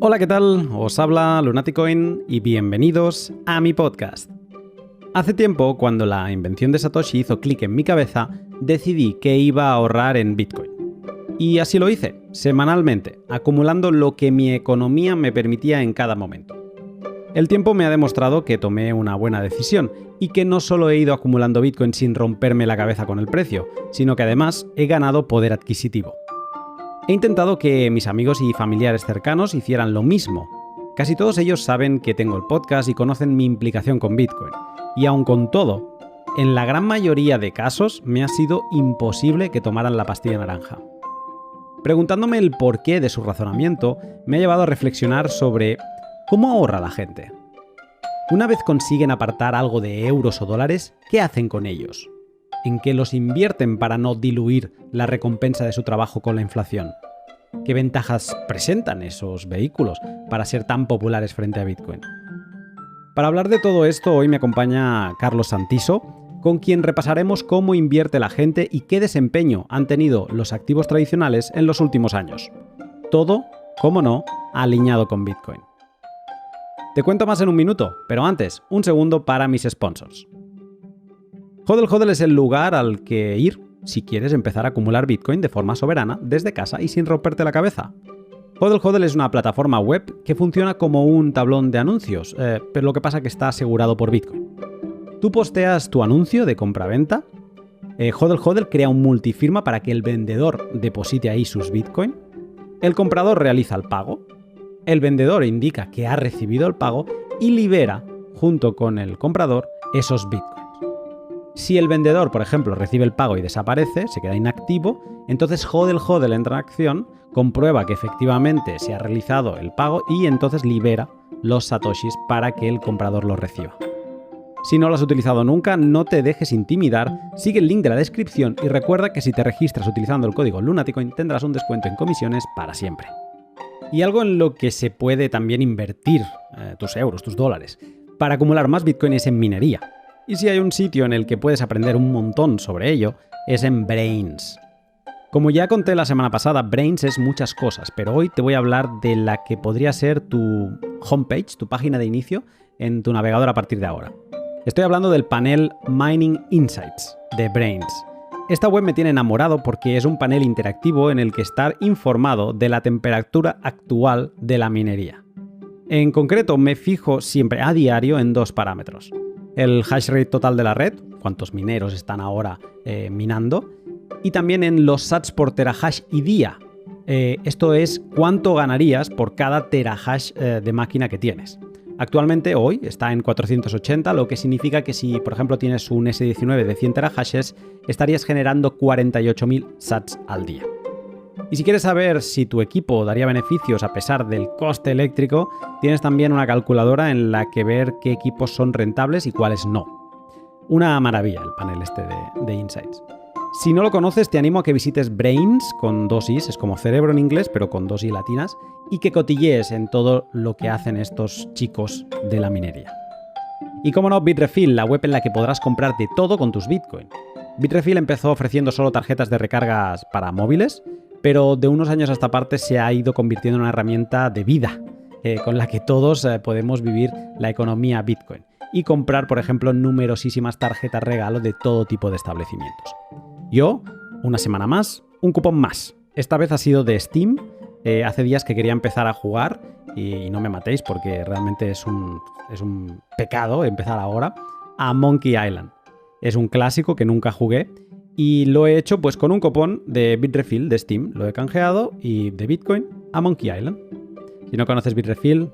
Hola, ¿qué tal? Os habla Lunaticoin y bienvenidos a mi podcast. Hace tiempo, cuando la invención de Satoshi hizo clic en mi cabeza, decidí que iba a ahorrar en Bitcoin. Y así lo hice, semanalmente, acumulando lo que mi economía me permitía en cada momento. El tiempo me ha demostrado que tomé una buena decisión y que no solo he ido acumulando Bitcoin sin romperme la cabeza con el precio, sino que además he ganado poder adquisitivo. He intentado que mis amigos y familiares cercanos hicieran lo mismo. Casi todos ellos saben que tengo el podcast y conocen mi implicación con Bitcoin. Y aun con todo, en la gran mayoría de casos me ha sido imposible que tomaran la pastilla naranja. Preguntándome el porqué de su razonamiento, me ha llevado a reflexionar sobre cómo ahorra la gente. Una vez consiguen apartar algo de euros o dólares, ¿qué hacen con ellos? ¿En qué los invierten para no diluir la recompensa de su trabajo con la inflación? ¿Qué ventajas presentan esos vehículos para ser tan populares frente a Bitcoin? Para hablar de todo esto, hoy me acompaña Carlos Santiso, con quien repasaremos cómo invierte la gente y qué desempeño han tenido los activos tradicionales en los últimos años. Todo, como no, alineado con Bitcoin. Te cuento más en un minuto, pero antes, un segundo para mis sponsors. Hodl Hodl es el lugar al que ir si quieres empezar a acumular Bitcoin de forma soberana desde casa y sin romperte la cabeza. Hodl Hodl es una plataforma web que funciona como un tablón de anuncios, pero lo que pasa es que está asegurado por Bitcoin. Tú posteas tu anuncio de compra-venta, Hodl Hodl crea un multifirma para que el vendedor deposite ahí sus Bitcoin, el comprador realiza el pago, el vendedor indica que ha recibido el pago y libera, junto con el comprador, esos Bitcoins. Si el vendedor, por ejemplo, recibe el pago y desaparece, se queda inactivo, entonces Hodl Hodl entra en acción, comprueba que efectivamente se ha realizado el pago y entonces libera los satoshis para que el comprador los reciba. Si no lo has utilizado nunca, no te dejes intimidar, sigue el link de la descripción y recuerda que si te registras utilizando el código Lunaticoin tendrás un descuento en comisiones para siempre. Y algo en lo que se puede también invertir tus euros, tus dólares, para acumular más Bitcoin es en minería. Y si hay un sitio en el que puedes aprender un montón sobre ello, es en Braiins. Como ya conté la semana pasada, Braiins es muchas cosas, pero hoy te voy a hablar de la que podría ser tu homepage, tu página de inicio, en tu navegador a partir de ahora. Estoy hablando del panel Mining Insights de Braiins. Esta web me tiene enamorado porque es un panel interactivo en el que estar informado de la temperatura actual de la minería. En concreto, me fijo siempre a diario en dos parámetros. El hash rate total de la red, cuántos mineros están ahora minando, y también en los sats por terahash y día. Esto es cuánto ganarías por cada terahash de máquina que tienes. Actualmente, hoy, está en 480, lo que significa que si, por ejemplo, tienes un S19 de 100 terahashes, estarías generando 48.000 sats al día. Y si quieres saber si tu equipo daría beneficios a pesar del coste eléctrico, tienes también una calculadora en la que ver qué equipos son rentables y cuáles no. Una maravilla el panel este de Insights. Si no lo conoces, te animo a que visites Braiins con dos i's, es como cerebro en inglés, pero con dos i latinas, y que cotillees en todo lo que hacen estos chicos de la minería. Y como no, Bitrefill, la web en la que podrás comprar de todo con tus Bitcoin. Bitrefill empezó ofreciendo solo tarjetas de recargas para móviles, pero de unos años a esta parte se ha ido convirtiendo en una herramienta de vida, con la que todos podemos vivir la economía Bitcoin y comprar, por ejemplo, numerosísimas tarjetas regalo de todo tipo de establecimientos. Yo, una semana más, un cupón más. Esta vez ha sido de Steam. Hace días que quería empezar a jugar y no me matéis porque realmente es un pecado empezar ahora, a Monkey Island. Es un clásico que nunca jugué. Y lo he hecho pues con un cupón de Bitrefill de Steam. Lo he canjeado y de Bitcoin a Monkey Island. Si no conoces Bitrefill,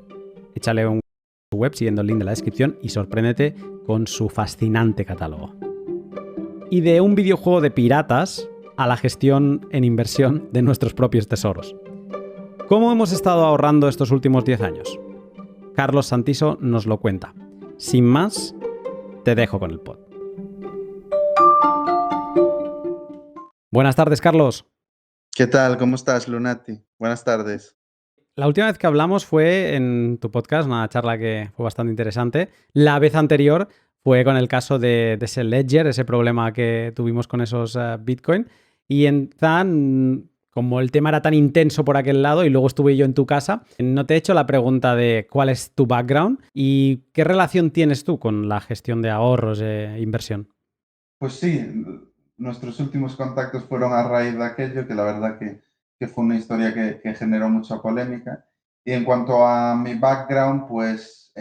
échale un web siguiendo el link de la descripción y sorpréndete con su fascinante catálogo. Y de un videojuego de piratas a la gestión en inversión de nuestros propios tesoros. ¿Cómo hemos estado ahorrando estos últimos 10 años? Carlos Santiso nos lo cuenta. Sin más, te dejo con el pod. Buenas tardes, Carlos. ¿Qué tal? ¿Cómo estás, Lunati? Buenas tardes. La última vez que hablamos fue en tu podcast, una charla que fue bastante interesante. La vez anterior fue con el caso de ese Ledger, ese problema que tuvimos con esos Bitcoin. Y como el tema era tan intenso por aquel lado y luego estuve yo en tu casa, no te he hecho la pregunta de cuál es tu background y qué relación tienes tú con la gestión de ahorros e inversión. Pues sí, nuestros últimos contactos fueron a raíz de aquello, que la verdad que fue una historia que generó mucha polémica. Y en cuanto a mi background, pues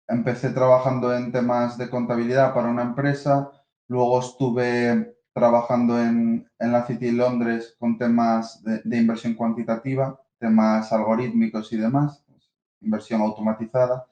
empecé trabajando en temas de contabilidad para una empresa, luego estuve trabajando en la City de Londres con temas de inversión cuantitativa, temas algorítmicos y demás, pues, inversión automatizada.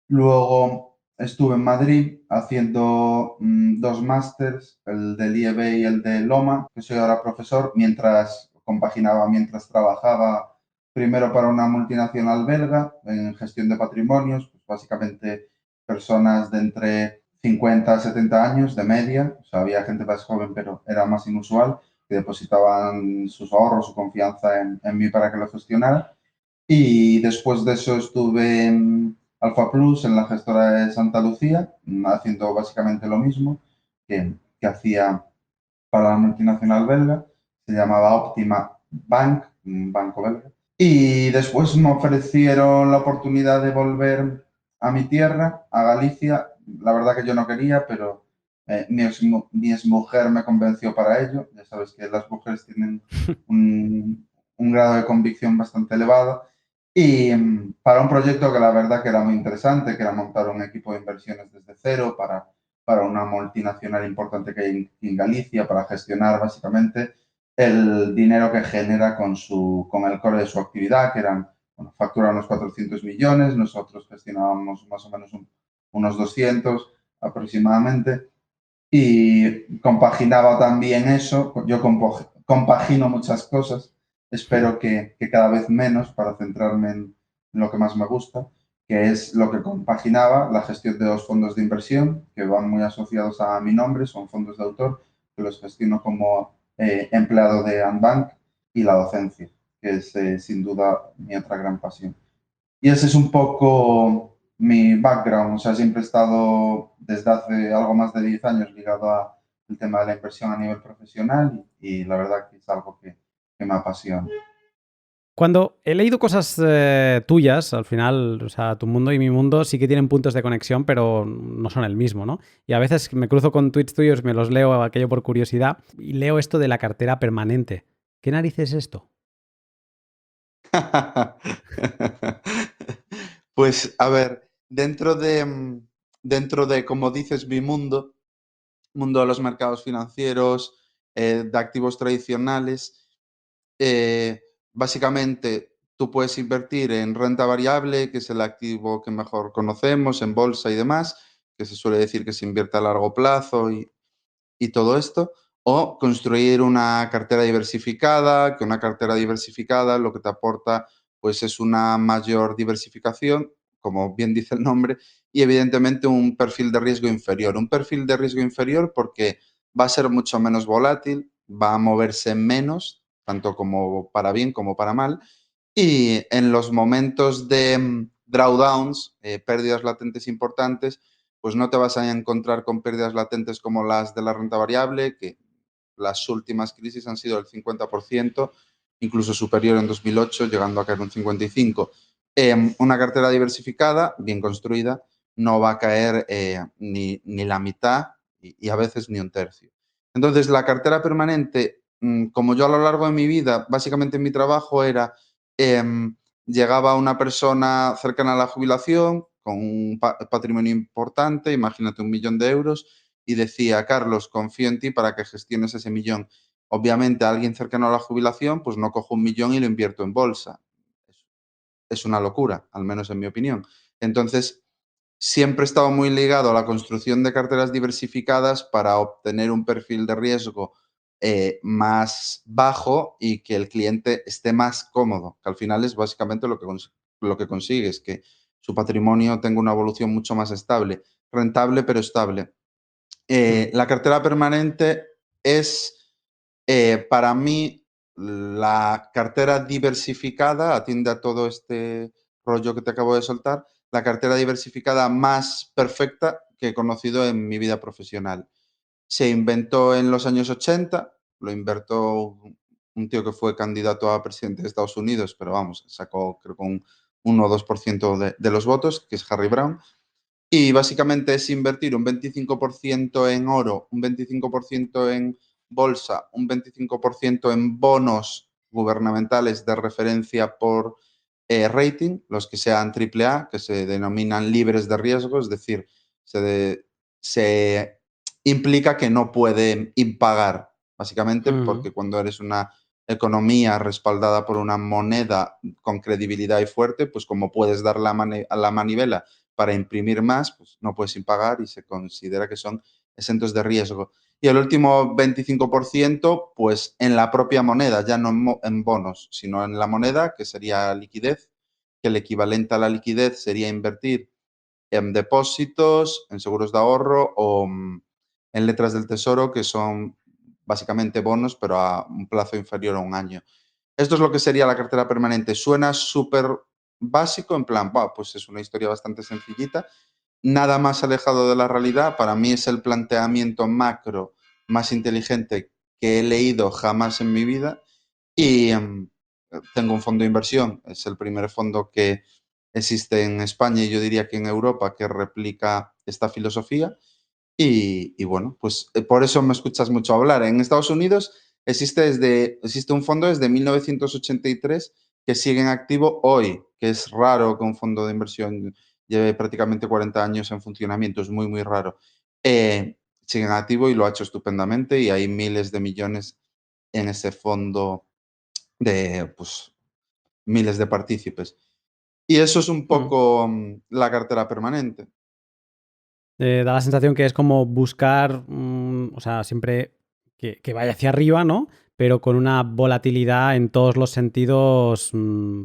Luego estuve en Madrid haciendo dos másters, el del IEB y el de Loma, que soy ahora profesor, mientras compaginaba, mientras trabajaba primero para una multinacional belga en gestión de patrimonios, pues básicamente personas de entre 50 a 70 años de media, o sea, había gente más joven, pero era más inusual, que depositaban sus ahorros, su confianza en mí para que lo gestionara. Y después de eso estuve en Alfa Plus, en la gestora de Santa Lucía, haciendo básicamente lo mismo que hacía para la multinacional belga. Se llamaba Optima Bank, un banco belga. Y después me ofrecieron la oportunidad de volver a mi tierra, a Galicia. La verdad que yo no quería, pero mi exmujer me convenció para ello. Ya sabes que las mujeres tienen un grado de convicción bastante elevado. Y para un proyecto que la verdad que era muy interesante, que era montar un equipo de inversiones desde cero para una multinacional importante que hay en Galicia, para gestionar básicamente el dinero que genera con el core de su actividad, que eran, bueno, factura unos 400 millones, nosotros gestionábamos más o menos unos 200 aproximadamente, y compaginaba también eso, yo compagino muchas cosas, espero que cada vez menos para centrarme en lo que más me gusta, que es lo que compaginaba la gestión de dos fondos de inversión que van muy asociados a mi nombre, son fondos de autor, que los gestiono como empleado de Anbank, y la docencia, que es sin duda mi otra gran pasión. Y ese es un poco mi background, o sea, siempre he estado desde hace algo más de 10 años ligado al tema de la inversión a nivel profesional y la verdad que es algo que me apasiona. Cuando he leído cosas tuyas, al final, o sea, tu mundo y mi mundo sí que tienen puntos de conexión, pero no son el mismo, ¿no? Y a veces me cruzo con tweets tuyos, me los leo aquello por curiosidad y leo esto de la cartera permanente. ¿Qué narices es esto? Pues a ver, dentro de, como dices, mi mundo de los mercados financieros, de activos tradicionales, eh, básicamente tú puedes invertir en renta variable, que es el activo que mejor conocemos, en bolsa y demás, que se suele decir que se invierte a largo plazo y todo esto, o construir una cartera diversificada, que una cartera diversificada lo que te aporta pues es una mayor diversificación, como bien dice el nombre, y evidentemente un perfil de riesgo inferior. Un perfil de riesgo inferior porque va a ser mucho menos volátil, va a moverse menos, tanto como para bien como para mal, y en los momentos de drawdowns, pérdidas latentes importantes, pues no te vas a encontrar con pérdidas latentes como las de la renta variable, que las últimas crisis han sido el 50%, incluso superior en 2008, llegando a caer un 55%. Una cartera diversificada, bien construida, no va a caer ni la mitad y a veces ni un tercio. Entonces, la cartera permanente, como yo a lo largo de mi vida, básicamente mi trabajo era llegaba una persona cercana a la jubilación con un patrimonio importante, imagínate 1 millón de euros, y decía, Carlos, confío en ti para que gestiones ese millón. Obviamente, a alguien cercano a la jubilación, pues no cojo 1 millón y lo invierto en bolsa. Es una locura, al menos en mi opinión. Entonces, siempre he estado muy ligado a la construcción de carteras diversificadas para obtener un perfil de riesgo más bajo y que el cliente esté más cómodo, que al final es básicamente lo que consigues, que su patrimonio tenga una evolución mucho más estable, rentable pero estable. Mm. La cartera permanente es para mí la cartera diversificada, atiende a todo este rollo que te acabo de soltar, la cartera diversificada más perfecta que he conocido en mi vida profesional. Se inventó en los años 80, lo inventó un tío que fue candidato a presidente de Estados Unidos, pero vamos, sacó creo que un 1 o 2% de los votos, que es Harry Brown. Y básicamente es invertir un 25% en oro, un 25% en bolsa, un 25% en bonos gubernamentales de referencia por rating, los que sean AAA, que se denominan libres de riesgo, es decir, se implica que no pueden impagar, básicamente Ujú. porque cuando eres una economía respaldada por una moneda con credibilidad y fuerte, pues como puedes dar la manivela para imprimir más, pues no puedes impagar y se considera que son exentos de riesgo. Y el último 25%, pues en la propia moneda, ya no en bonos, sino en la moneda, que sería liquidez, que el equivalente a la liquidez sería invertir en depósitos, en seguros de ahorro o en letras del tesoro, que son básicamente bonos, pero a un plazo inferior a un año. Esto es lo que sería la cartera permanente. Suena súper básico, en plan, pues es una historia bastante sencillita, nada más alejado de la realidad. Para mí es el planteamiento macro más inteligente que he leído jamás en mi vida y tengo un fondo de inversión. Es el primer fondo que existe en España y yo diría que en Europa que replica esta filosofía. Y bueno, pues por eso me escuchas mucho hablar. En Estados Unidos existe un fondo desde 1983 que sigue en activo hoy, que es raro que un fondo de inversión lleve prácticamente 40 años en funcionamiento, es muy, muy raro. Sigue en activo y lo ha hecho estupendamente y hay miles de millones en ese fondo de pues, miles de partícipes. Y eso es un Mm. poco la cartera permanente. Da la sensación que es como buscar, o sea, siempre que vaya hacia arriba, ¿no? Pero con una volatilidad en todos los sentidos,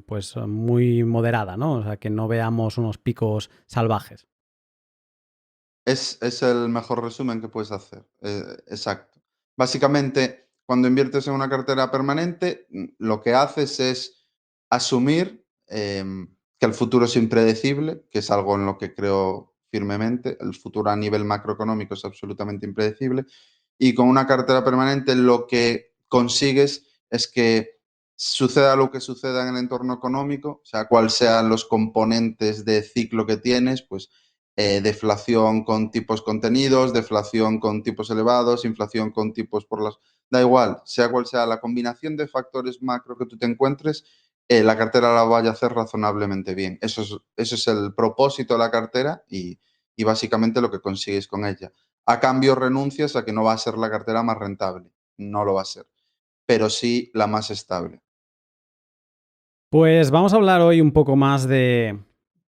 pues muy moderada, ¿no? O sea, que no veamos unos picos salvajes. Es el mejor resumen que puedes hacer. Exacto. Básicamente, cuando inviertes en una cartera permanente, lo que haces es asumir que el futuro es impredecible, que es algo en lo que creo firmemente. El futuro a nivel macroeconómico es absolutamente impredecible. Y con una cartera permanente lo que consigues es que suceda lo que suceda en el entorno económico, sea cual sean los componentes de ciclo que tienes, pues deflación con tipos contenidos, deflación con tipos elevados, inflación con tipos por los... Da igual, sea cual sea la combinación de factores macro que tú te encuentres, la cartera la vaya a hacer razonablemente bien. Eso es el propósito de la cartera y básicamente lo que consigues con ella. A cambio renuncias a que no va a ser la cartera más rentable, no lo va a ser, pero sí la más estable. Pues vamos a hablar hoy un poco más de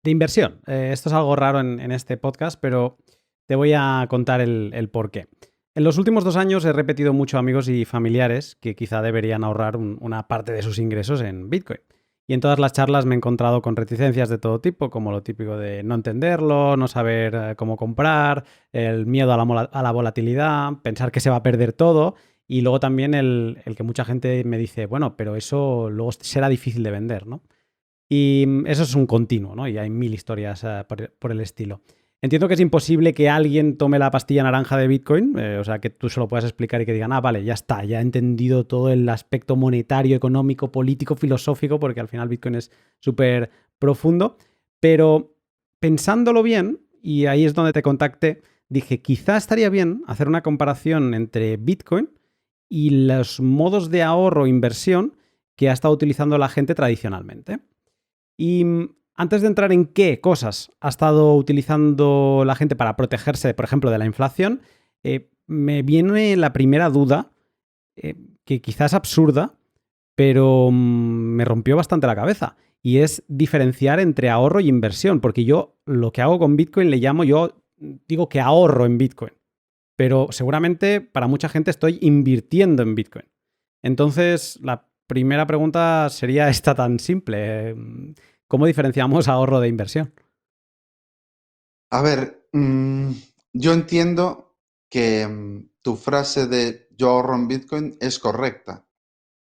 inversión. Esto es algo raro en este podcast, pero te voy a contar el por qué. En los últimos 2 años he repetido mucho a amigos y familiares que quizá deberían ahorrar una parte de sus ingresos en Bitcoin. Y en todas las charlas me he encontrado con reticencias de todo tipo, como lo típico de no entenderlo, no saber cómo comprar, el miedo a a la volatilidad, pensar que se va a perder todo. Y luego también el que mucha gente me dice, bueno, pero eso luego será difícil de vender, ¿no? Y eso es un continuo, ¿no? Y hay mil historias por el estilo. Entiendo que es imposible que alguien tome la pastilla naranja de Bitcoin, o sea, que tú se lo puedas explicar y que digan, ah, vale, ya está, ya he entendido todo el aspecto monetario, económico, político, filosófico, porque al final Bitcoin es súper profundo. Pero pensándolo bien, y ahí es donde te contacté, dije, quizá estaría bien hacer una comparación entre Bitcoin y los modos de ahorro e inversión que ha estado utilizando la gente tradicionalmente. Y antes de entrar en qué cosas ha estado utilizando la gente para protegerse, por ejemplo, de la inflación, me viene la primera duda, que quizás es absurda, pero me rompió bastante la cabeza. Y es diferenciar entre ahorro y inversión, porque yo lo que hago con Bitcoin le llamo, yo digo que ahorro en Bitcoin, pero seguramente para mucha gente estoy invirtiendo en Bitcoin. Entonces, la primera pregunta sería esta tan simple. ¿Cómo diferenciamos ahorro de inversión? A ver, yo entiendo que tu frase de yo ahorro en Bitcoin es correcta,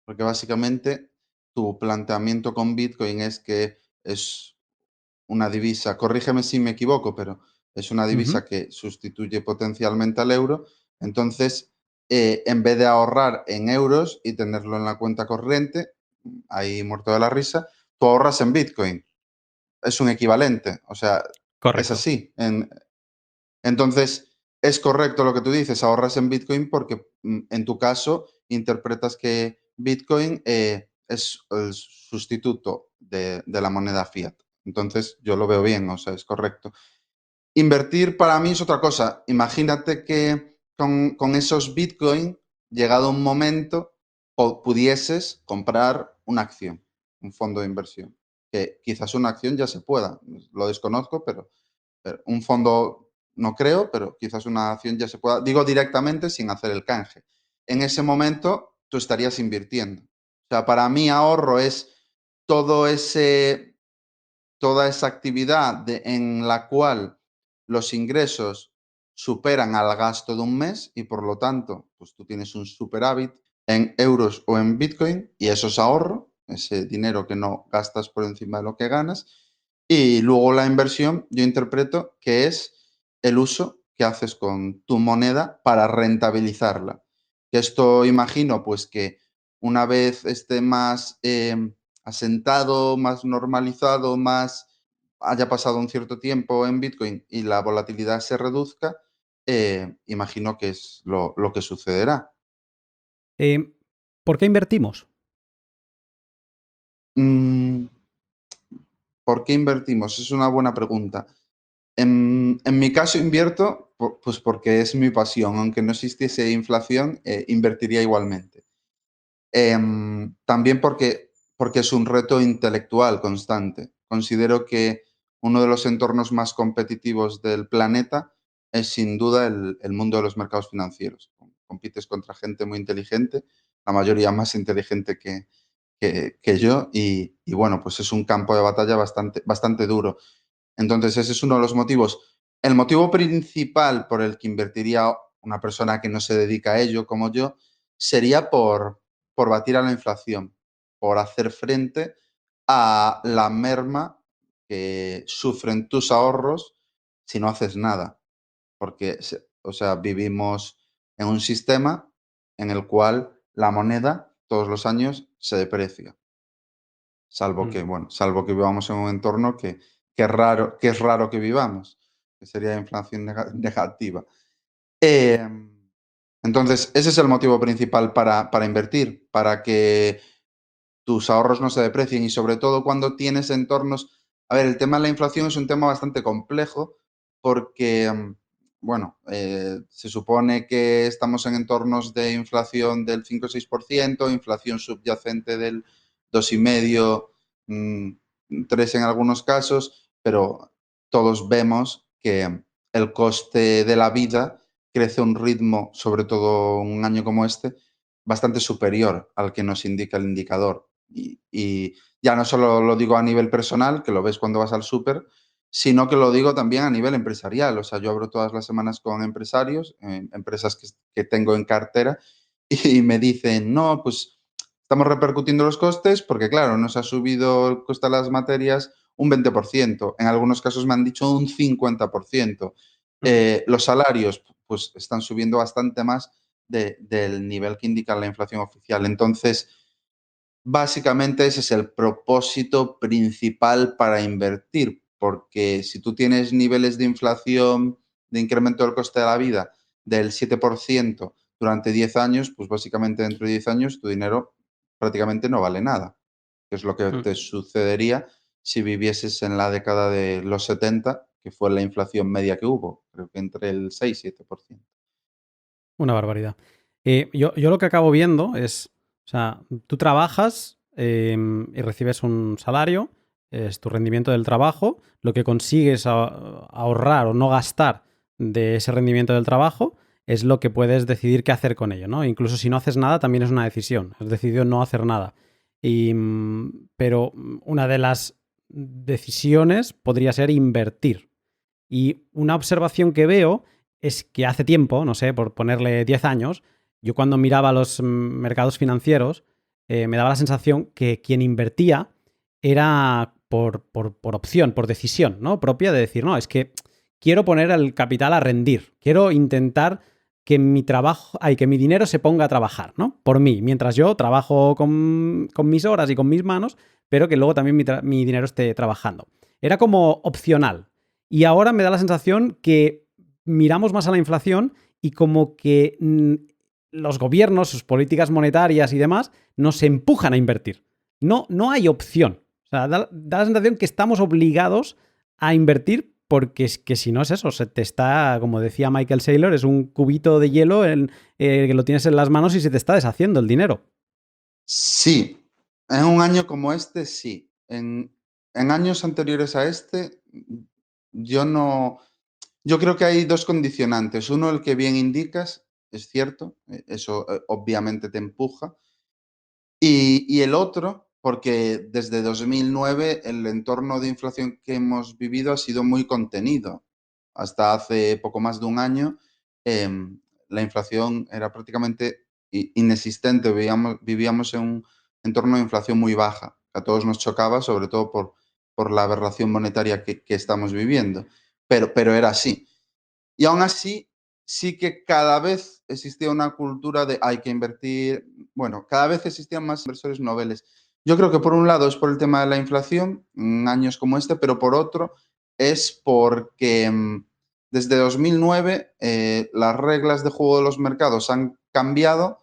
porque básicamente tu planteamiento con Bitcoin es que es una divisa, corrígeme si me equivoco, pero es una Ujú. divisa que sustituye potencialmente al euro. Entonces, en vez de ahorrar en euros y tenerlo en la cuenta corriente, ahí muerto de la risa, tú ahorras en Bitcoin. Es un equivalente, o sea, es Correcto. así. Entonces, es correcto lo que tú dices, ahorras en Bitcoin porque en tu caso interpretas que Bitcoin es el sustituto de la moneda fiat. Entonces, yo lo veo bien, o sea, es correcto. Invertir para mí es otra cosa. Imagínate que con esos Bitcoin, llegado un momento, pudieses comprar una acción, un fondo de inversión. Que quizás una acción ya se pueda, lo desconozco, pero un fondo no creo, pero quizás una acción ya se pueda. Digo directamente sin hacer el canje. En ese momento tú estarías invirtiendo. O sea, para mí ahorro es todo ese, toda esa actividad en la cual los ingresos superan al gasto de un mes y por lo tanto, pues tú tienes un superávit en euros o en Bitcoin y eso es ahorro, ese dinero que no gastas por encima de lo que ganas. Y luego la inversión, yo interpreto que es el uso que haces con tu moneda para rentabilizarla. Que esto imagino pues que una vez esté más asentado, más normalizado, más haya pasado un cierto tiempo en Bitcoin y la volatilidad se reduzca, imagino que es lo que sucederá. Eh, ¿Por qué invertimos? Mm, ¿Por qué invertimos? Es una buena pregunta. En mi caso invierto pues porque es mi pasión. Aunque no existiese inflación, invertiría igualmente. También porque es un reto intelectual constante. Considero que uno de los entornos más competitivos del planeta es sin duda el mundo de los mercados financieros. Compites contra gente muy inteligente, la mayoría más inteligente que yo, y bueno, pues es un campo de batalla bastante duro. Entonces, ese es uno de los motivos. El motivo principal por el que invertiría una persona que no se dedica a ello, como yo, sería por batir a la inflación, por hacer frente a la merma que sufren tus ahorros si no haces nada. Porque, o sea, vivimos en un sistema en el cual la moneda todos los años se deprecia. Mm. Salvo que vivamos en un entorno que es raro que vivamos, que sería inflación negativa. Em, entonces, ese es el motivo principal para invertir, para que tus ahorros no se deprecien y sobre todo cuando tienes entornos. A ver, el tema de la inflación es un tema bastante complejo porque, bueno, se supone que estamos en entornos de inflación del 5 o 6%, inflación subyacente del 2,5, 3 en algunos casos, pero todos vemos que el coste de la vida crece a un ritmo, sobre todo un año como este, bastante superior al que nos indica el indicador. Y ya no solo lo digo a nivel personal, que lo ves cuando vas al súper, sino que lo digo también a nivel empresarial. O sea, yo hablo todas las semanas con empresarios, empresas que tengo en cartera, y me dicen, no, pues estamos repercutiendo los costes porque, claro, nos ha subido el coste de las materias un 20%. En algunos casos me han dicho un 50%. Mm. Los salarios, pues, están subiendo bastante más del nivel que indica la inflación oficial. Entonces, básicamente ese es el propósito principal para invertir, porque si tú tienes niveles de inflación, de incremento del coste de la vida del 7% durante 10 años, pues básicamente dentro de 10 años tu dinero prácticamente no vale nada, que es lo que Mm. te sucedería si vivieses en la década de los 70, que fue la inflación media que hubo, creo que entre el 6 y 7%. Una barbaridad. Yo lo que acabo viendo es, o sea, tú trabajas y recibes un salario, es tu rendimiento del trabajo, lo que consigues ahorrar o no gastar de ese rendimiento del trabajo es lo que puedes decidir qué hacer con ello, ¿no? Incluso si no haces nada, también es una decisión. Has decidido no hacer nada. Pero una de las decisiones podría ser invertir. Y una observación que veo es que hace tiempo, no sé, por ponerle 10 años, yo cuando miraba los mercados financieros, me daba la sensación que quien invertía era por opción, por decisión, ¿no? Propia de decir, no, es que quiero poner el capital a rendir, quiero intentar que mi trabajo, que mi dinero se ponga a trabajar, ¿no? Por mí, mientras yo trabajo con mis horas y con mis manos, pero que luego también mi dinero esté trabajando. Era como opcional. Y ahora me da la sensación que miramos más a la inflación y como que los gobiernos, sus políticas monetarias y demás, nos empujan a invertir. No hay opción. O sea, da la sensación que estamos obligados a invertir porque es que si no es eso, se te está, como decía Michael Saylor, es un cubito de hielo que lo tienes en las manos y se te está deshaciendo el dinero. Sí, en un año como este, sí. En años anteriores a este, yo no. Yo creo que hay dos condicionantes. Uno, el que bien indicas, es cierto, eso obviamente te empuja. Y el otro, porque desde 2009 el entorno de inflación que hemos vivido ha sido muy contenido. Hasta hace poco más de un año, la inflación era prácticamente inexistente. Vivíamos en un entorno de inflación muy baja, que a todos nos chocaba, sobre todo por la aberración monetaria que estamos viviendo. Pero era así. Y aún así, sí que cada vez existía una cultura de hay que invertir, bueno, cada vez existían más inversores noveles. Yo creo que por un lado es por el tema de la inflación, en años como este, pero por otro es porque desde 2009 las reglas de juego de los mercados han cambiado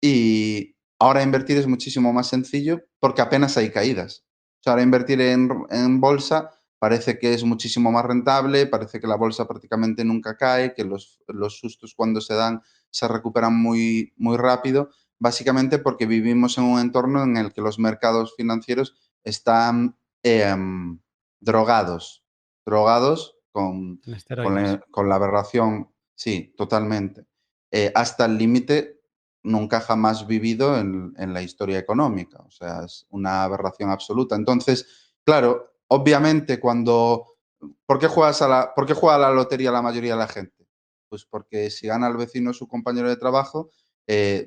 y ahora invertir es muchísimo más sencillo porque apenas hay caídas. O sea, ahora invertir en bolsa parece que es muchísimo más rentable, parece que la bolsa prácticamente nunca cae, que los sustos cuando se dan se recuperan muy, muy rápido, básicamente porque vivimos en un entorno en el que los mercados financieros están drogados, drogados En esteroides. con la aberración, sí, totalmente, hasta el límite nunca jamás vivido en la historia económica, o sea, es una aberración absoluta. Entonces, claro, obviamente, ¿por qué juega a la lotería la mayoría de la gente? Pues porque si gana el vecino o su compañero de trabajo,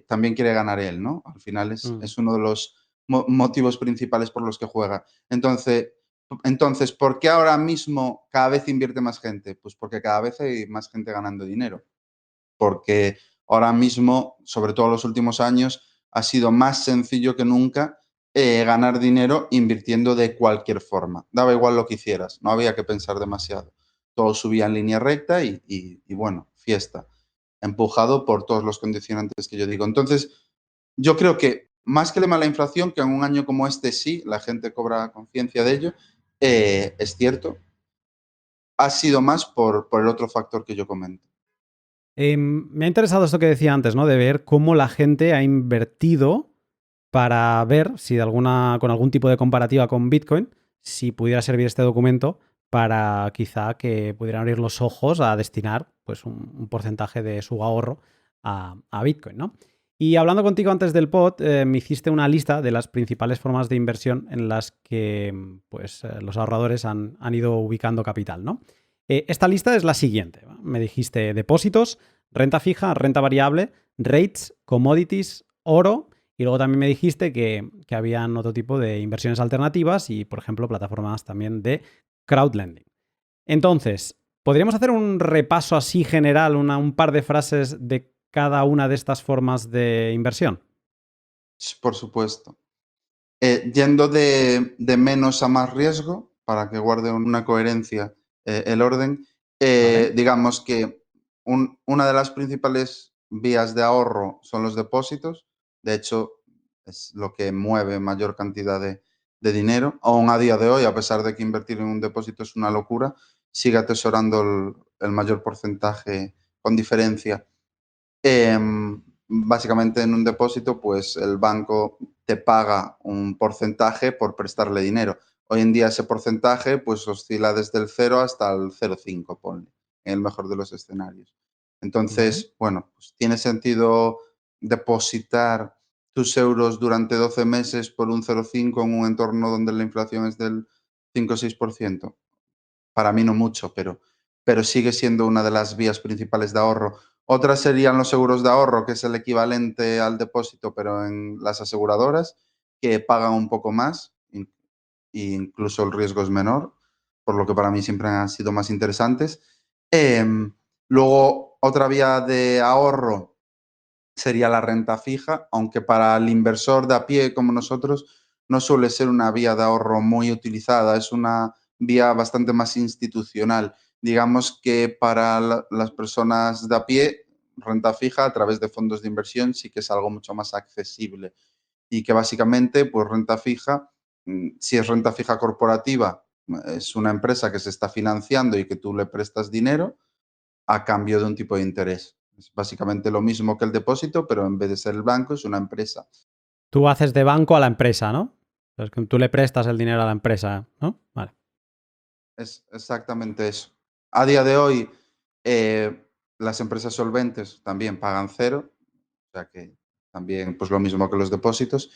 también quiere ganar él, ¿no? Al final Mm. es uno de los motivos principales por los que juega. Entonces, ¿por qué ahora mismo cada vez invierte más gente? Pues porque cada vez hay más gente ganando dinero. Porque ahora mismo, sobre todo en los últimos años, ha sido más sencillo que nunca ganar dinero invirtiendo de cualquier forma. Daba igual lo que hicieras, no había que pensar demasiado. Todo subía en línea recta y bueno, fiesta, empujado por todos los condicionantes que yo digo. Entonces, yo creo que más que el tema de la inflación, que en un año como este sí, la gente cobra conciencia de ello, es cierto, ha sido más por el otro factor que yo comento. Me ha interesado esto que decía antes, ¿no? De ver cómo la gente ha invertido para ver si con algún tipo de comparativa con Bitcoin, si pudiera servir este documento para quizá que pudieran abrir los ojos a destinar pues, un porcentaje de su ahorro a Bitcoin, ¿no? Y hablando contigo antes del pod, me hiciste una lista de las principales formas de inversión en las que pues, los ahorradores han ido ubicando capital, ¿no? Esta lista es la siguiente. ¿Va? Me dijiste depósitos, renta fija, renta variable, rates, commodities, oro. Y luego también me dijiste que habían otro tipo de inversiones alternativas y, por ejemplo, plataformas también de crowdlending. Entonces, ¿podríamos hacer un repaso así general, un par de frases de cada una de estas formas de inversión? Por supuesto. Yendo de menos a más riesgo, para que guarde una coherencia el orden, ¿Vale? digamos que una de las principales vías de ahorro son los depósitos. De hecho, es lo que mueve mayor cantidad de dinero. Aún a día de hoy, a pesar de que invertir en un depósito es una locura, sigue atesorando el mayor porcentaje con diferencia. Básicamente en un depósito, pues el banco te paga un porcentaje por prestarle dinero. Hoy en día ese porcentaje pues oscila desde el 0 hasta el 0,5, ponle, en el mejor de los escenarios. ¿Vale? Entonces, bueno, pues tiene sentido depositar tus euros durante 12 meses por un 0,5 en un entorno donde la inflación es del 5 o 6%. Para mí no mucho, pero sigue siendo una de las vías principales de ahorro. Otras serían los seguros de ahorro, que es el equivalente al depósito, pero en las aseguradoras, que pagan un poco más, e incluso el riesgo es menor, por lo que para mí siempre han sido más interesantes. Em, Luego, otra vía de ahorro sería la renta fija, aunque para el inversor de a pie como nosotros no suele ser una vía de ahorro muy utilizada, es una vía bastante más institucional. Digamos que para las personas de a pie, renta fija a través de fondos de inversión sí que es algo mucho más accesible y que básicamente, pues renta fija, si es renta fija corporativa, es una empresa que se está financiando y que tú le prestas dinero a cambio de un tipo de interés. Es básicamente lo mismo que el depósito, pero en vez de ser el banco, es una empresa. Tú haces de banco a la empresa, ¿no? Entonces, que tú le prestas el dinero a la empresa, ¿no? Vale. Es exactamente eso. A día de hoy, las empresas solventes también pagan cero, o sea que también pues lo mismo que los depósitos.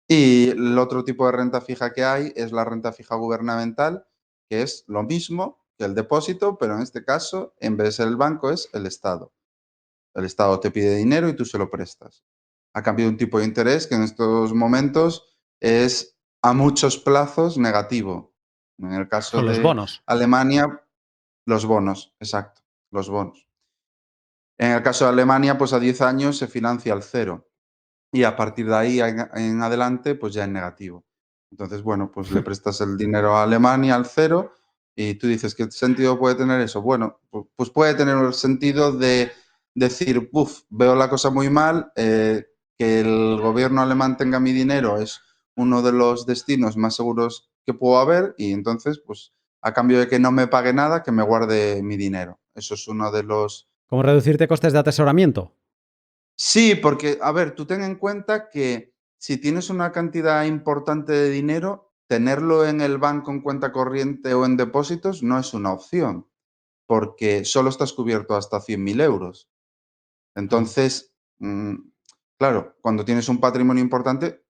Y el otro tipo de renta fija que hay es la renta fija gubernamental, que es lo mismo que el depósito, pero en este caso, en vez de ser el banco, es el Estado. El Estado te pide dinero y tú se lo prestas. A cambio de un tipo de interés que en estos momentos es a muchos plazos negativo. En el caso Son los de bonos. Alemania, los bonos, exacto, los bonos. En el caso de Alemania, pues a 10 años se financia al cero y a partir de ahí en adelante, pues ya en negativo. Entonces, bueno, pues le prestas el dinero a Alemania al cero y tú dices, ¿qué sentido puede tener eso? Bueno, pues puede tener el sentido de decir, uff, veo la cosa muy mal, que el gobierno alemán tenga mi dinero es uno de los destinos más seguros que puedo haber y entonces, pues a cambio de que no me pague nada, que me guarde mi dinero. Eso es uno de los. ¿Cómo reducirte costes de atesoramiento? Sí, porque, a ver, tú ten en cuenta que si tienes una cantidad importante de dinero, tenerlo en el banco en cuenta corriente o en depósitos no es una opción, porque solo estás cubierto hasta 100.000 euros. Ah. Entonces, claro, cuando tienes un patrimonio importante,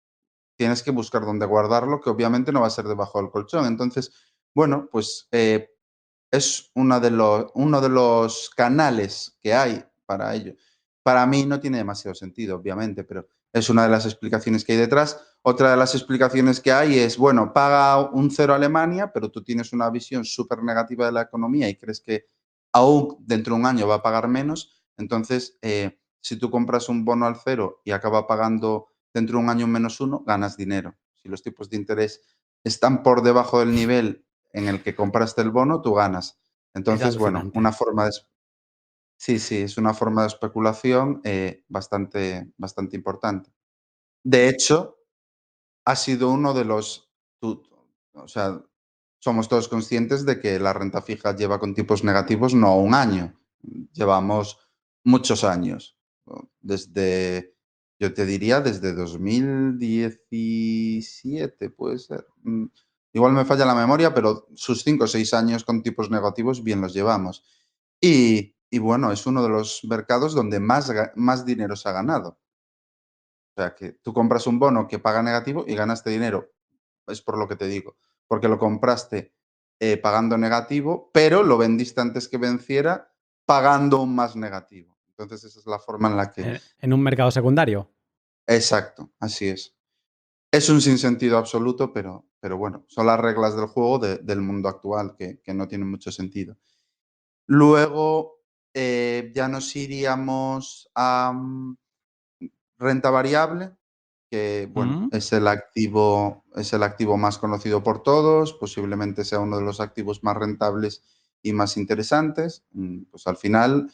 tienes que buscar dónde guardarlo, que obviamente no va a ser debajo del colchón. Entonces, bueno, pues es uno de los canales que hay para ello. Para mí no tiene demasiado sentido, obviamente, pero es una de las explicaciones que hay detrás. Otra de las explicaciones que hay es, bueno, paga un cero a Alemania, pero tú tienes una visión súper negativa de la economía y crees que aún dentro de un año va a pagar menos. Entonces, si tú compras un bono al cero y acaba pagando dentro de un año un menos uno, ganas dinero. Si los tipos de interés están por debajo del nivel en el que compraste el bono, tú ganas. Es Entonces, bueno, alucinante. sí, sí, es una forma de especulación bastante, bastante importante. De hecho, ha sido uno de los, o sea, somos todos conscientes de que la renta fija lleva con tipos negativos no un año, llevamos muchos años, ¿no? Desde, yo te diría, desde 2017, puede ser. Igual me falla la memoria, pero sus 5 o 6 años con tipos negativos bien los llevamos. Y bueno, es uno de los mercados donde más dinero se ha ganado. O sea, que tú compras un bono que paga negativo y ganaste dinero. Es por lo que te digo, porque lo compraste pagando negativo, pero lo vendiste antes que venciera pagando un más negativo. Entonces, esa es la forma en la que. En un mercado secundario. Exacto, así es. Es un sinsentido absoluto, pero bueno, son las reglas del juego del mundo actual que no tienen mucho sentido. Luego, ya nos iríamos a renta variable, que bueno, Mm. es el activo más conocido por todos, posiblemente sea uno de los activos más rentables y más interesantes. Pues al final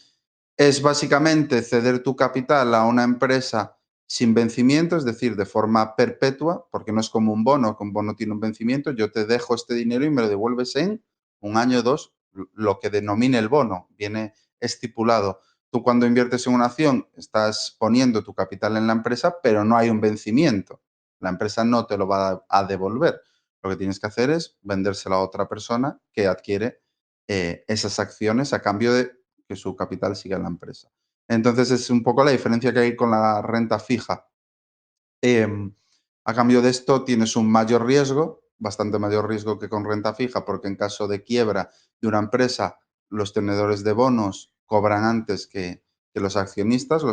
es básicamente ceder tu capital a una empresa sin vencimiento, es decir, de forma perpetua, porque no es como un bono, que un bono tiene un vencimiento, yo te dejo este dinero y me lo devuelves en un año o dos, lo que denomine el bono, viene estipulado. Tú cuando inviertes en una acción estás poniendo tu capital en la empresa, pero no hay un vencimiento. La empresa no te lo va a devolver. Lo que tienes que hacer es vendérselo a otra persona que adquiere esas acciones a cambio de que su capital siga en la empresa. Entonces es un poco la diferencia que hay con la renta fija. Em, a cambio de esto tienes un mayor riesgo, bastante mayor riesgo que con renta fija, porque en caso de quiebra de una empresa, los tenedores de bonos cobran antes que los accionistas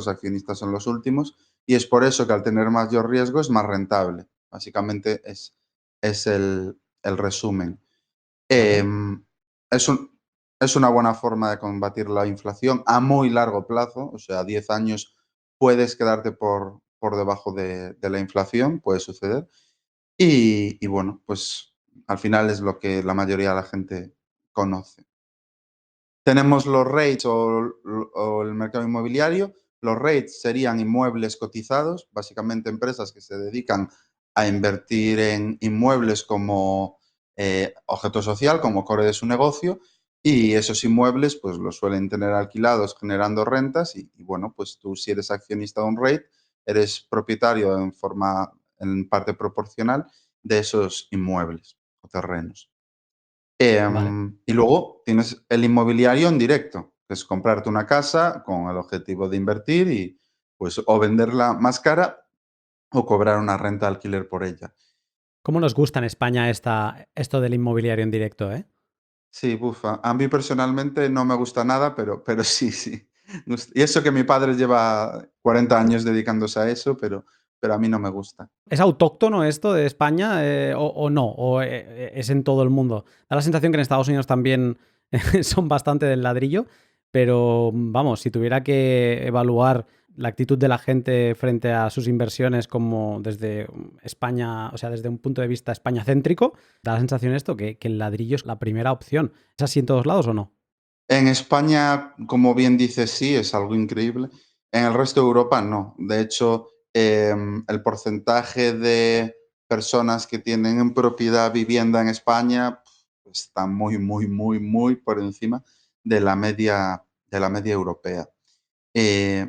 son los últimos, y es por eso que al tener mayor riesgo es más rentable. Básicamente es el resumen. Vale. Em, es un, Es una buena forma de combatir la inflación a muy largo plazo, o sea, a 10 años puedes quedarte por debajo de la inflación, puede suceder. Y bueno, pues al final es lo que la mayoría de la gente conoce. Tenemos los REITs o el mercado inmobiliario. Los REITs serían inmuebles cotizados, básicamente empresas que se dedican a invertir en inmuebles como objeto social, como core de su negocio, y esos inmuebles pues los suelen tener alquilados generando rentas y bueno, pues tú si eres accionista de un REIT, eres propietario en parte proporcional de esos inmuebles o terrenos. Vale. Y luego tienes el inmobiliario en directo, que es comprarte una casa con el objetivo de invertir y pues o venderla más cara o cobrar una renta de alquiler por ella. ¿Cómo nos gusta en España esto del inmobiliario en directo, eh? Sí, bufa. A mí personalmente no me gusta nada, pero sí, sí. Y eso que mi padre lleva 40 años dedicándose a eso, pero a mí no me gusta. ¿Es autóctono esto de España o no? ¿O es en todo el mundo? Da la sensación que en Estados Unidos también son bastante del ladrillo, pero vamos, si tuviera que evaluar la actitud de la gente frente a sus inversiones como desde España, o sea, desde un punto de vista España céntrico, da la sensación esto, que el ladrillo es la primera opción. ¿Es así en todos lados o no? En España, como bien dices, sí, es algo increíble. En el resto de Europa, no. De hecho, el porcentaje de personas que tienen en propiedad vivienda en España está muy, muy, muy, muy por encima de la media europea.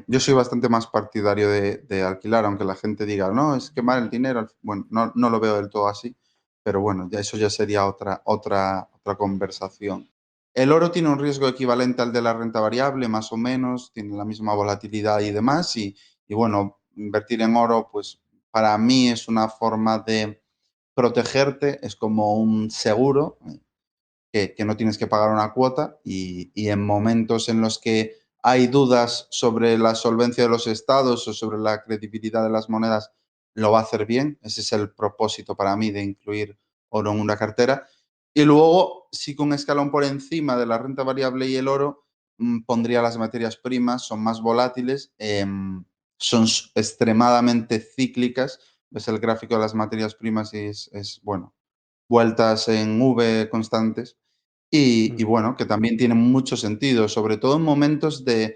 Yo soy bastante más partidario de alquilar, aunque la gente diga, no, es quemar el dinero. Bueno, no, no lo veo del todo así, pero bueno, ya eso ya sería otra conversación. El oro tiene un riesgo equivalente al de la renta variable, más o menos, tiene la misma volatilidad y demás, y bueno, invertir en oro, pues para mí es una forma de protegerte, es como un seguro, que no tienes que pagar una cuota y en momentos en los que hay dudas sobre la solvencia de los estados o sobre la credibilidad de las monedas, lo va a hacer bien. Ese es el propósito para mí de incluir oro en una cartera. Y luego, sí que un escalón por encima de la renta variable y el oro, pondría las materias primas, son más volátiles, son extremadamente cíclicas. Ves el gráfico de las materias primas y bueno, vueltas en V constantes y Mm. bueno, que también tiene mucho sentido, sobre todo en momentos de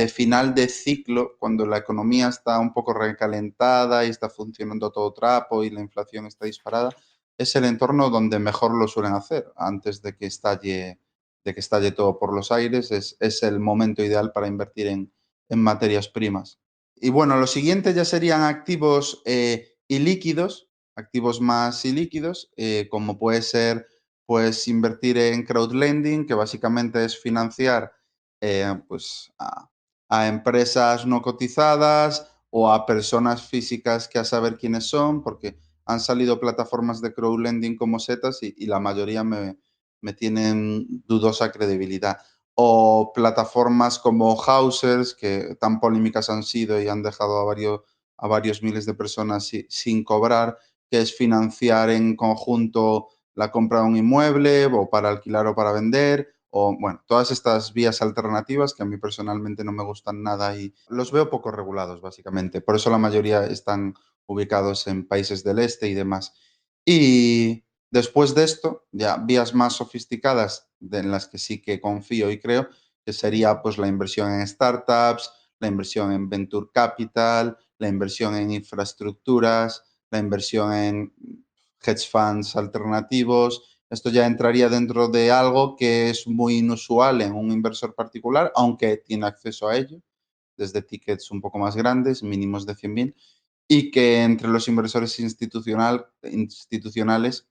final de ciclo, cuando la economía está un poco recalentada y está funcionando todo trapo y la inflación está disparada, es el entorno donde mejor lo suelen hacer, antes de que estalle todo por los aires, es el momento ideal para invertir en materias primas. Y bueno, lo siguiente ya serían activos ilíquidos, activos más ilíquidos, como puede ser pues invertir en crowdlending, que básicamente es financiar pues a empresas no cotizadas o a personas físicas que a saber quiénes son, porque han salido plataformas de crowdlending como Setas y la mayoría me tienen dudosa credibilidad. O plataformas como Housers, que tan polémicas han sido y han dejado a varios miles de personas sin cobrar, que es financiar en conjunto la compra de un inmueble o para alquilar o para vender, o bueno, todas estas vías alternativas que a mí personalmente no me gustan nada y los veo poco regulados, básicamente. Por eso la mayoría están ubicados en países del este y demás. Y después de esto, ya vías más sofisticadas en las que sí que confío y creo, que sería pues la inversión en startups, la inversión en venture capital, la inversión en infraestructuras, la inversión en hedge funds alternativos. Esto ya entraría dentro de algo que es muy inusual en un inversor particular, aunque tiene acceso a ello, desde tickets un poco más grandes, mínimos de 100.000, y que entre los inversores institucionales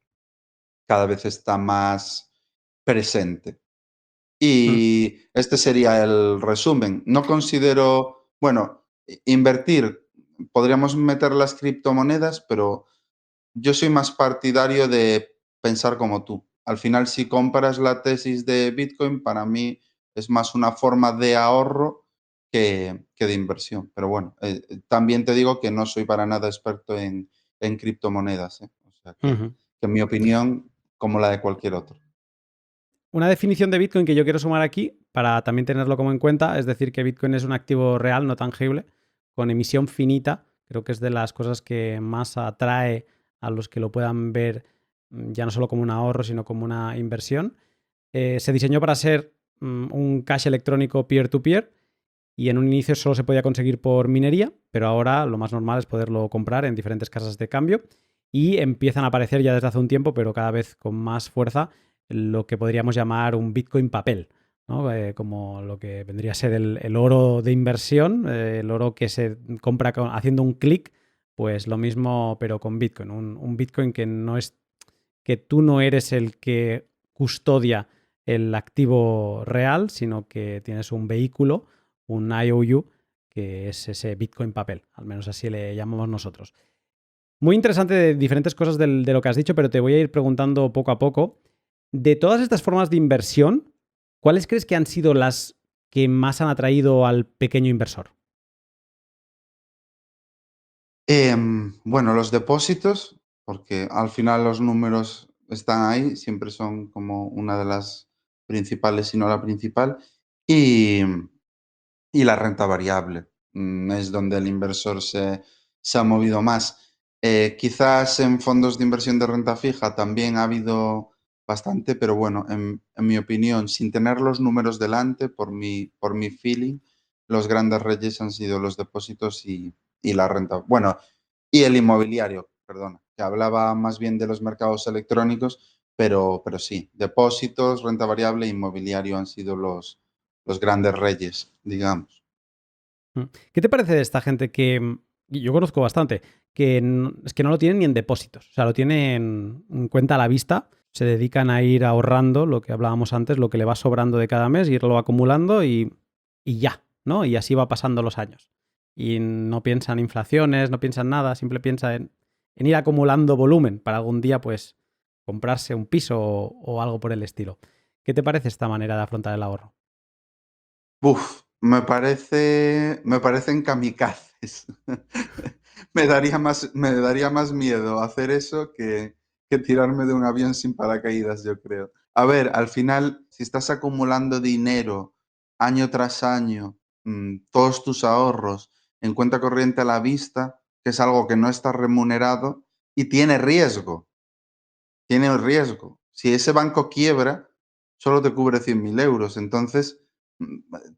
cada vez está más presente. Mm. Y este sería el resumen. No considero, bueno, invertir, podríamos meter las criptomonedas, pero yo soy más partidario de pensar como tú. Al final, si compras la tesis de Bitcoin, para mí es más una forma de ahorro que de inversión. Pero bueno, también te digo que no soy para nada experto en criptomonedas, ¿eh? O sea Ujú. que mi opinión, como la de cualquier otro. Una definición de Bitcoin que yo quiero sumar aquí, para también tenerlo como en cuenta, es decir, que Bitcoin es un activo real, no tangible, con emisión finita. Creo que es de las cosas que más atrae a los que lo puedan ver ya no solo como un ahorro, sino como una inversión. Se diseñó para ser un cash electrónico peer-to-peer y en un inicio solo se podía conseguir por minería, pero ahora lo más normal es poderlo comprar en diferentes casas de cambio y empiezan a aparecer ya desde hace un tiempo, pero cada vez con más fuerza, lo que podríamos llamar un Bitcoin papel, ¿no? Como lo que vendría a ser el oro de inversión, el oro que se compra haciendo un clic, pues lo mismo pero con Bitcoin, un Bitcoin que no es que tú no eres el que custodia el activo real, sino que tienes un vehículo, un IOU, que es ese Bitcoin papel, al menos así le llamamos nosotros. Muy interesante de diferentes cosas de lo que has dicho, pero te voy a ir preguntando poco a poco. De todas estas formas de inversión, ¿cuáles crees que han sido las que más han atraído al pequeño inversor? Bueno, los depósitos, porque al final los números están ahí, siempre son como una de las principales, si no la principal, y, y la renta variable, es donde el inversor se ha movido más. Quizás en fondos de inversión de renta fija también ha habido bastante, pero bueno, en mi opinión, sin tener los números delante, por mi feeling, los grandes reyes han sido los depósitos y la renta. Bueno, y el inmobiliario, perdona, que hablaba más bien de los mercados electrónicos, pero sí, depósitos, renta variable e inmobiliario han sido los grandes reyes, digamos. ¿Qué te parece de esta gente que, y yo conozco bastante, que es que no lo tienen ni en depósitos, o sea, lo tienen en cuenta a la vista, se dedican a ir ahorrando lo que hablábamos antes, lo que le va sobrando de cada mes, irlo acumulando y ya, ¿no? Y así va pasando los años. Y no piensan inflaciones, no piensan nada, siempre piensa en ir acumulando volumen para algún día, pues, comprarse un piso o algo por el estilo. ¿Qué te parece esta manera de afrontar el ahorro? Uf, me parecen kamikazes. Me daría más miedo hacer eso que tirarme de un avión sin paracaídas, yo creo. A ver, al final, si estás acumulando dinero año tras año, todos tus ahorros en cuenta corriente a la vista, que es algo que no está remunerado y tiene el riesgo. Si ese banco quiebra, solo te cubre 100.000 euros. Entonces,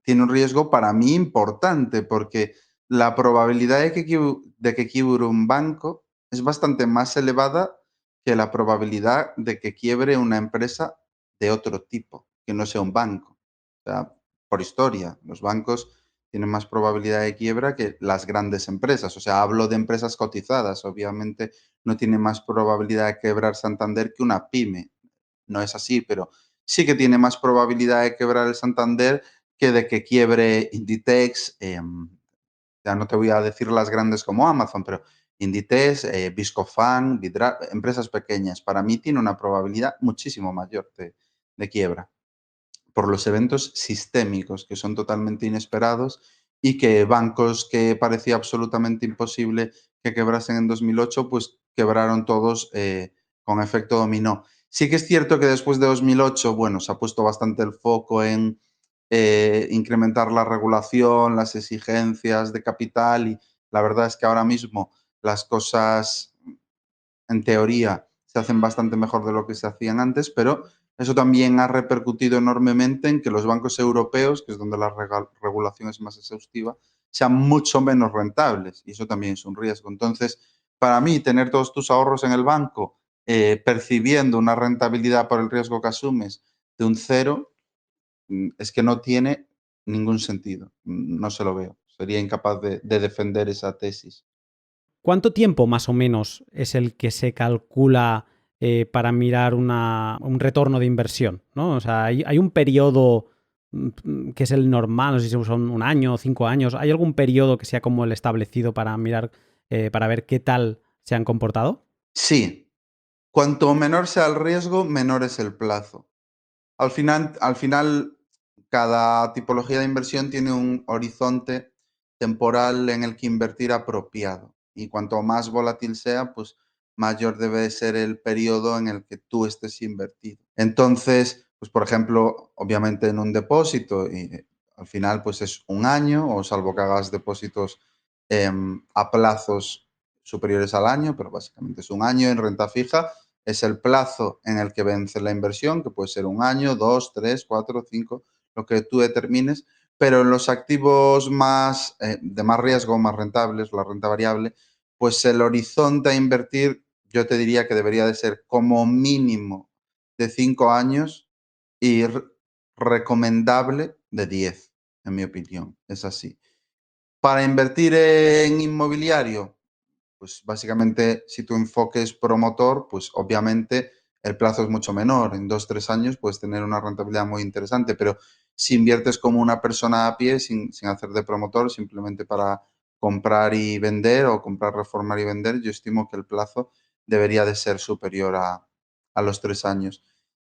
tiene un riesgo para mí importante, porque la probabilidad de que quiebre un banco es bastante más elevada que la probabilidad de que quiebre una empresa de otro tipo, que no sea un banco. O sea, por historia, los bancos tienen más probabilidad de quiebra que las grandes empresas. O sea, hablo de empresas cotizadas. Obviamente, no tiene más probabilidad de quebrar Santander que una pyme. No es así, pero sí que tiene más probabilidad de quebrar el Santander que de que quiebre Inditex. Ya no te voy a decir las grandes como Amazon, pero Inditex, Viscofan, empresas pequeñas. Para mí tiene una probabilidad muchísimo mayor de quiebra por los eventos sistémicos que son totalmente inesperados y que bancos que parecía absolutamente imposible que quebrasen en 2008, pues quebraron todos con efecto dominó. Sí que es cierto que después de 2008, bueno, se ha puesto bastante el foco en incrementar la regulación, las exigencias de capital y la verdad es que ahora mismo las cosas en teoría se hacen bastante mejor de lo que se hacían antes, pero eso también ha repercutido enormemente en que los bancos europeos, que es donde la regulación es más exhaustiva, sean mucho menos rentables y eso también es un riesgo. Entonces, para mí, tener todos tus ahorros en el banco percibiendo una rentabilidad por el riesgo que asumes de un cero, es que no tiene ningún sentido. No se lo veo. Sería incapaz de defender esa tesis. ¿Cuánto tiempo más o menos es el que se calcula para mirar un retorno de inversión? ¿No? O sea, hay un periodo que es el normal, no sé si son un año o 5 años. ¿Hay algún periodo que sea como el establecido para mirar, para ver qué tal se han comportado? Sí, cuanto menor sea el riesgo, menor es el plazo. Al final, cada tipología de inversión tiene un horizonte temporal en el que invertir apropiado. Y cuanto más volátil sea, pues mayor debe ser el periodo en el que tú estés invertido. Entonces, pues por ejemplo, obviamente en un depósito y al final pues es un año o salvo que hagas depósitos a plazos superiores al año, pero básicamente es un año. En renta fija es el plazo en el que vence la inversión, que puede ser un año, dos, tres, cuatro, cinco, lo que tú determines, pero en los activos más de más riesgo, más rentables, la renta variable, pues el horizonte a invertir yo te diría que debería de ser como mínimo de 5 años y recomendable de 10, en mi opinión. Es así. Para invertir en inmobiliario, pues básicamente si tu enfoque es promotor, pues obviamente el plazo es mucho menor. En 2, 3 años puedes tener una rentabilidad muy interesante, pero si inviertes como una persona a pie, sin hacer de promotor, simplemente para comprar y vender o comprar, reformar y vender, yo estimo que el plazo debería de ser superior a los 3 años.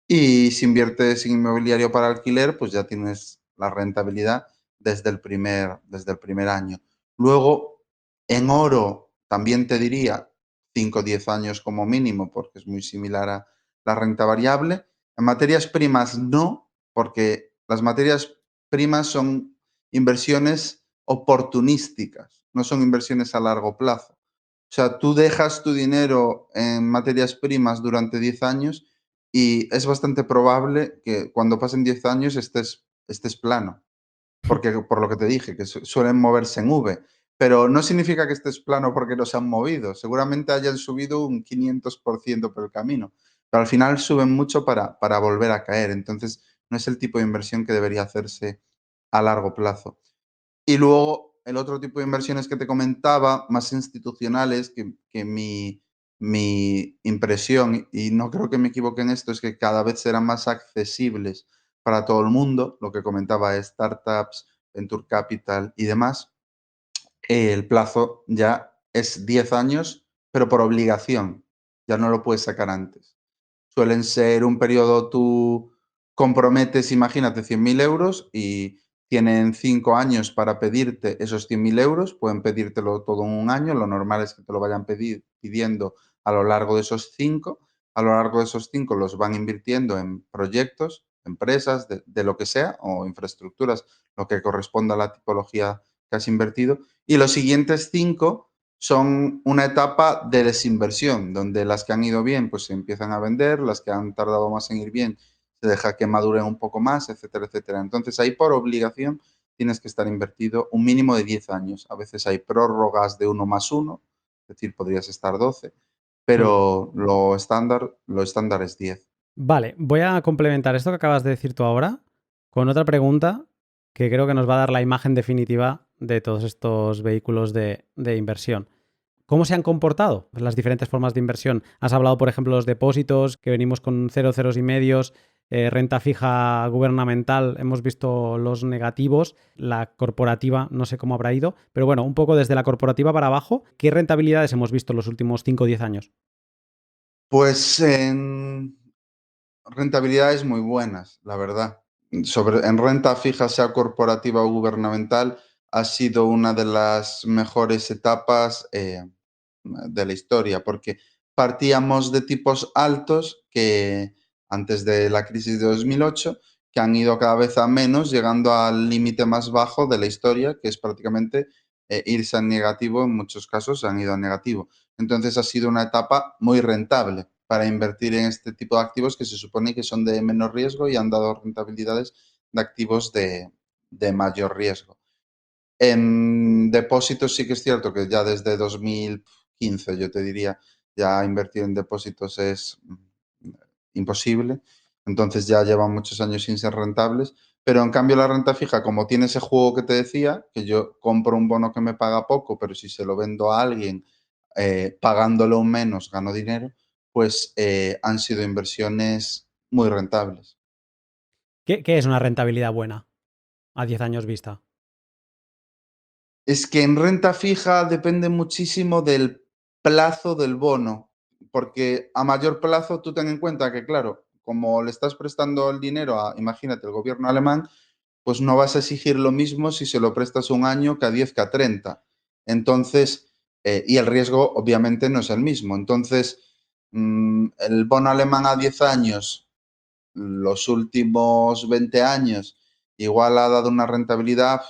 Y si inviertes en inmobiliario para alquiler, pues ya tienes la rentabilidad desde el primer año. Luego, en oro, también te diría 5 o 10 años como mínimo, porque es muy similar a la renta variable. En materias primas, no, porque las materias primas son inversiones oportunísticas, no son inversiones a largo plazo. O sea, tú dejas tu dinero en materias primas durante 10 años y es bastante probable que cuando pasen 10 años estés plano, porque por lo que te dije, que suelen moverse en V. Pero no significa que estés plano porque no se han movido. Seguramente hayan subido un 500% por el camino, pero al final suben mucho para volver a caer. Entonces, no es el tipo de inversión que debería hacerse a largo plazo. Y luego el otro tipo de inversiones que te comentaba, más institucionales, que mi impresión, y no creo que me equivoque en esto, es que cada vez serán más accesibles para todo el mundo, lo que comentaba, startups, venture capital y demás. El plazo ya es 10 años, pero por obligación, ya no lo puedes sacar antes. Suelen ser un periodo, tú comprometes, imagínate, 100.000 euros y tienen 5 años para pedirte esos 100.000 euros, pueden pedírtelo todo en un año, lo normal es que te lo vayan pidiendo a lo largo de esos 5, a lo largo de esos 5 los van invirtiendo en proyectos, empresas, de lo que sea, o infraestructuras, lo que corresponda a la tipología que has invertido, y los siguientes 5 son una etapa de desinversión, donde las que han ido bien pues se empiezan a vender, las que han tardado más en ir bien se deja que maduren un poco más, etcétera, etcétera. Entonces ahí por obligación tienes que estar invertido un mínimo de 10 años. A veces hay prórrogas de 1 más 1, es decir, podrías estar 12, Mm. pero lo estándar es 10. Vale, voy a complementar esto que acabas de decir tú ahora con otra pregunta que creo que nos va a dar la imagen definitiva de todos estos vehículos de inversión. ¿Cómo se han comportado las diferentes formas de inversión? Has hablado, por ejemplo, de los depósitos, que venimos con cero, ceros y medios, renta fija gubernamental, hemos visto los negativos, la corporativa no sé cómo habrá ido, pero bueno, un poco desde la corporativa para abajo, ¿qué rentabilidades hemos visto en los últimos 5 o 10 años? Pues en rentabilidades muy buenas, la verdad. En renta fija, sea corporativa o gubernamental, ha sido una de las mejores etapas de la historia, porque partíamos de tipos altos que antes de la crisis de 2008, que han ido cada vez a menos, llegando al límite más bajo de la historia, que es prácticamente irse a negativo, en muchos casos han ido a negativo. Entonces ha sido una etapa muy rentable para invertir en este tipo de activos que se supone que son de menor riesgo y han dado rentabilidades de activos de mayor riesgo. En depósitos sí que es cierto que ya desde 2015, yo te diría, ya invertir en depósitos es imposible. Entonces ya llevan muchos años sin ser rentables. Pero en cambio la renta fija, como tiene ese juego que te decía, que yo compro un bono que me paga poco, pero si se lo vendo a alguien pagándolo un menos gano dinero, pues han sido inversiones muy rentables. ¿Qué es una rentabilidad buena a 10 años vista? Es que en renta fija depende muchísimo del plazo del bono, porque a mayor plazo tú ten en cuenta que, claro, como le estás prestando el dinero a, imagínate, el gobierno alemán, pues no vas a exigir lo mismo si se lo prestas un año que a 10 que a 30. Entonces, y el riesgo obviamente no es el mismo. Entonces, el bono alemán a 10 años los últimos 20 años igual ha dado una rentabilidad,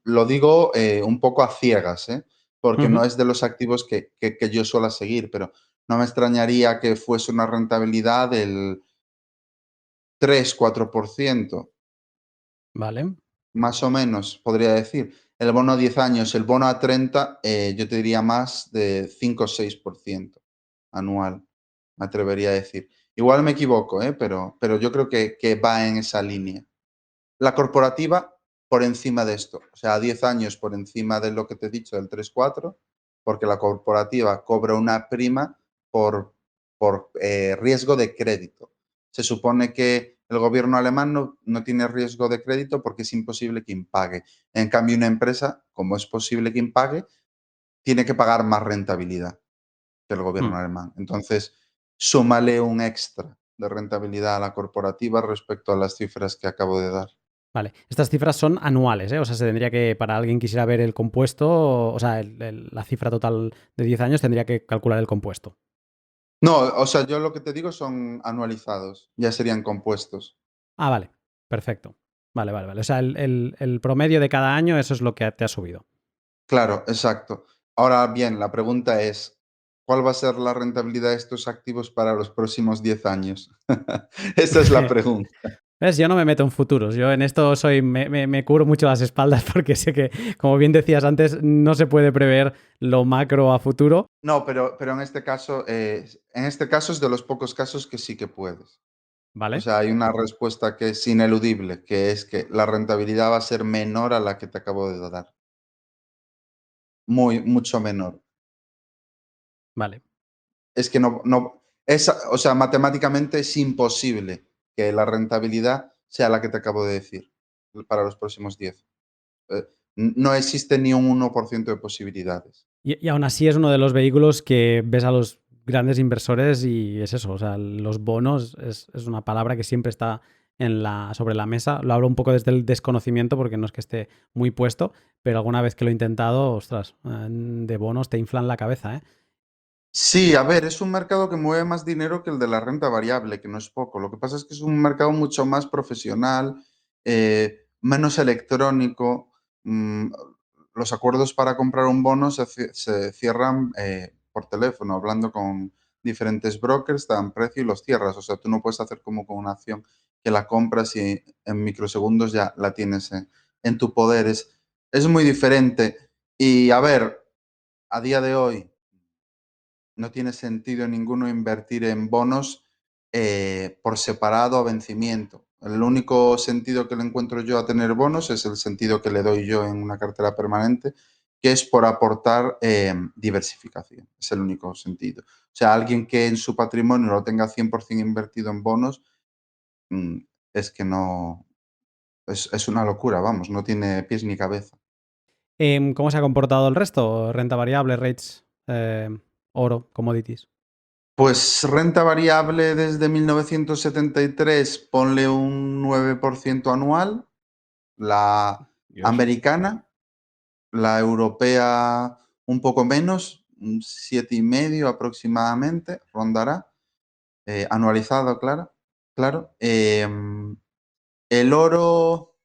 lo digo un poco a ciegas, porque Ujú. no es de los activos que yo suelo seguir, pero no me extrañaría que fuese una rentabilidad del 3-4%. Vale. Más o menos, podría decir. El bono a 10 años, el bono a 30, yo te diría más de 5 o 6% anual, me atrevería a decir. Igual me equivoco, pero yo creo que va en esa línea. La corporativa por encima de esto, o sea, a 10 años por encima de lo que te he dicho del 3-4, porque la corporativa cobra una prima por riesgo de crédito. Se supone que el gobierno alemán no tiene riesgo de crédito porque es imposible que impague. En cambio, una empresa, como es posible que impague, tiene que pagar más rentabilidad que el Mm. gobierno alemán. Entonces, súmale un extra de rentabilidad a la corporativa respecto a las cifras que acabo de dar. Vale, estas cifras son anuales, ¿eh? O sea, se tendría que, para alguien quisiera ver el compuesto, o sea, la cifra total de 10 años tendría que calcular el compuesto. No, o sea, yo lo que te digo son anualizados, ya serían compuestos. Ah, vale, perfecto. Vale, vale, vale. O sea, el promedio de cada año, eso es lo que te ha subido. Claro, exacto. Ahora bien, la pregunta es, ¿cuál va a ser la rentabilidad de estos activos para los próximos 10 años? Esa es la pregunta. ¿Ves? Yo no me meto en futuros. Yo en esto me cubro mucho las espaldas porque sé que, como bien decías antes, no se puede prever lo macro a futuro. No, pero en este caso es de los pocos casos que sí que puedes. O ¿Vale? sea, hay una respuesta que es ineludible, que es que la rentabilidad va a ser menor a la que te acabo de dar. Mucho menor. Vale. Es que o sea, matemáticamente es imposible que la rentabilidad sea la que te acabo de decir para los próximos 10. Eh, no existe ni un 1% de posibilidades. Y aún así es uno de los vehículos que ves a los grandes inversores y es eso, o sea, los bonos es una palabra que siempre está sobre la mesa. Lo hablo un poco desde el desconocimiento porque no es que esté muy puesto, pero alguna vez que lo he intentado, ostras, de bonos te inflan la cabeza, ¿eh? Sí, a ver, es un mercado que mueve más dinero que el de la renta variable, que no es poco. Lo que pasa es que es un mercado mucho más profesional, menos electrónico. mm, los acuerdos para comprar un bono se cierran por teléfono, hablando con diferentes brokers, te dan precio y los cierras. O sea, tú no puedes hacer como con una acción que la compras y en microsegundos ya la tienes en tu poder. Es muy diferente. Y a ver, a día de hoy no tiene sentido ninguno invertir en bonos por separado a vencimiento. El único sentido que le encuentro yo a tener bonos es el sentido que le doy yo en una cartera permanente, que es por aportar diversificación. Es el único sentido. O sea, alguien que en su patrimonio lo tenga 100% invertido en bonos, mm, es que no, es una locura, vamos, no tiene pies ni cabeza. ¿Cómo se ha comportado el resto? Renta variable, rates, oro, commodities. Pues renta variable desde 1973, ponle un 9% anual, la Dios. americana, la europea un poco menos, un 7,5 aproximadamente, rondará, anualizado, claro. El oro,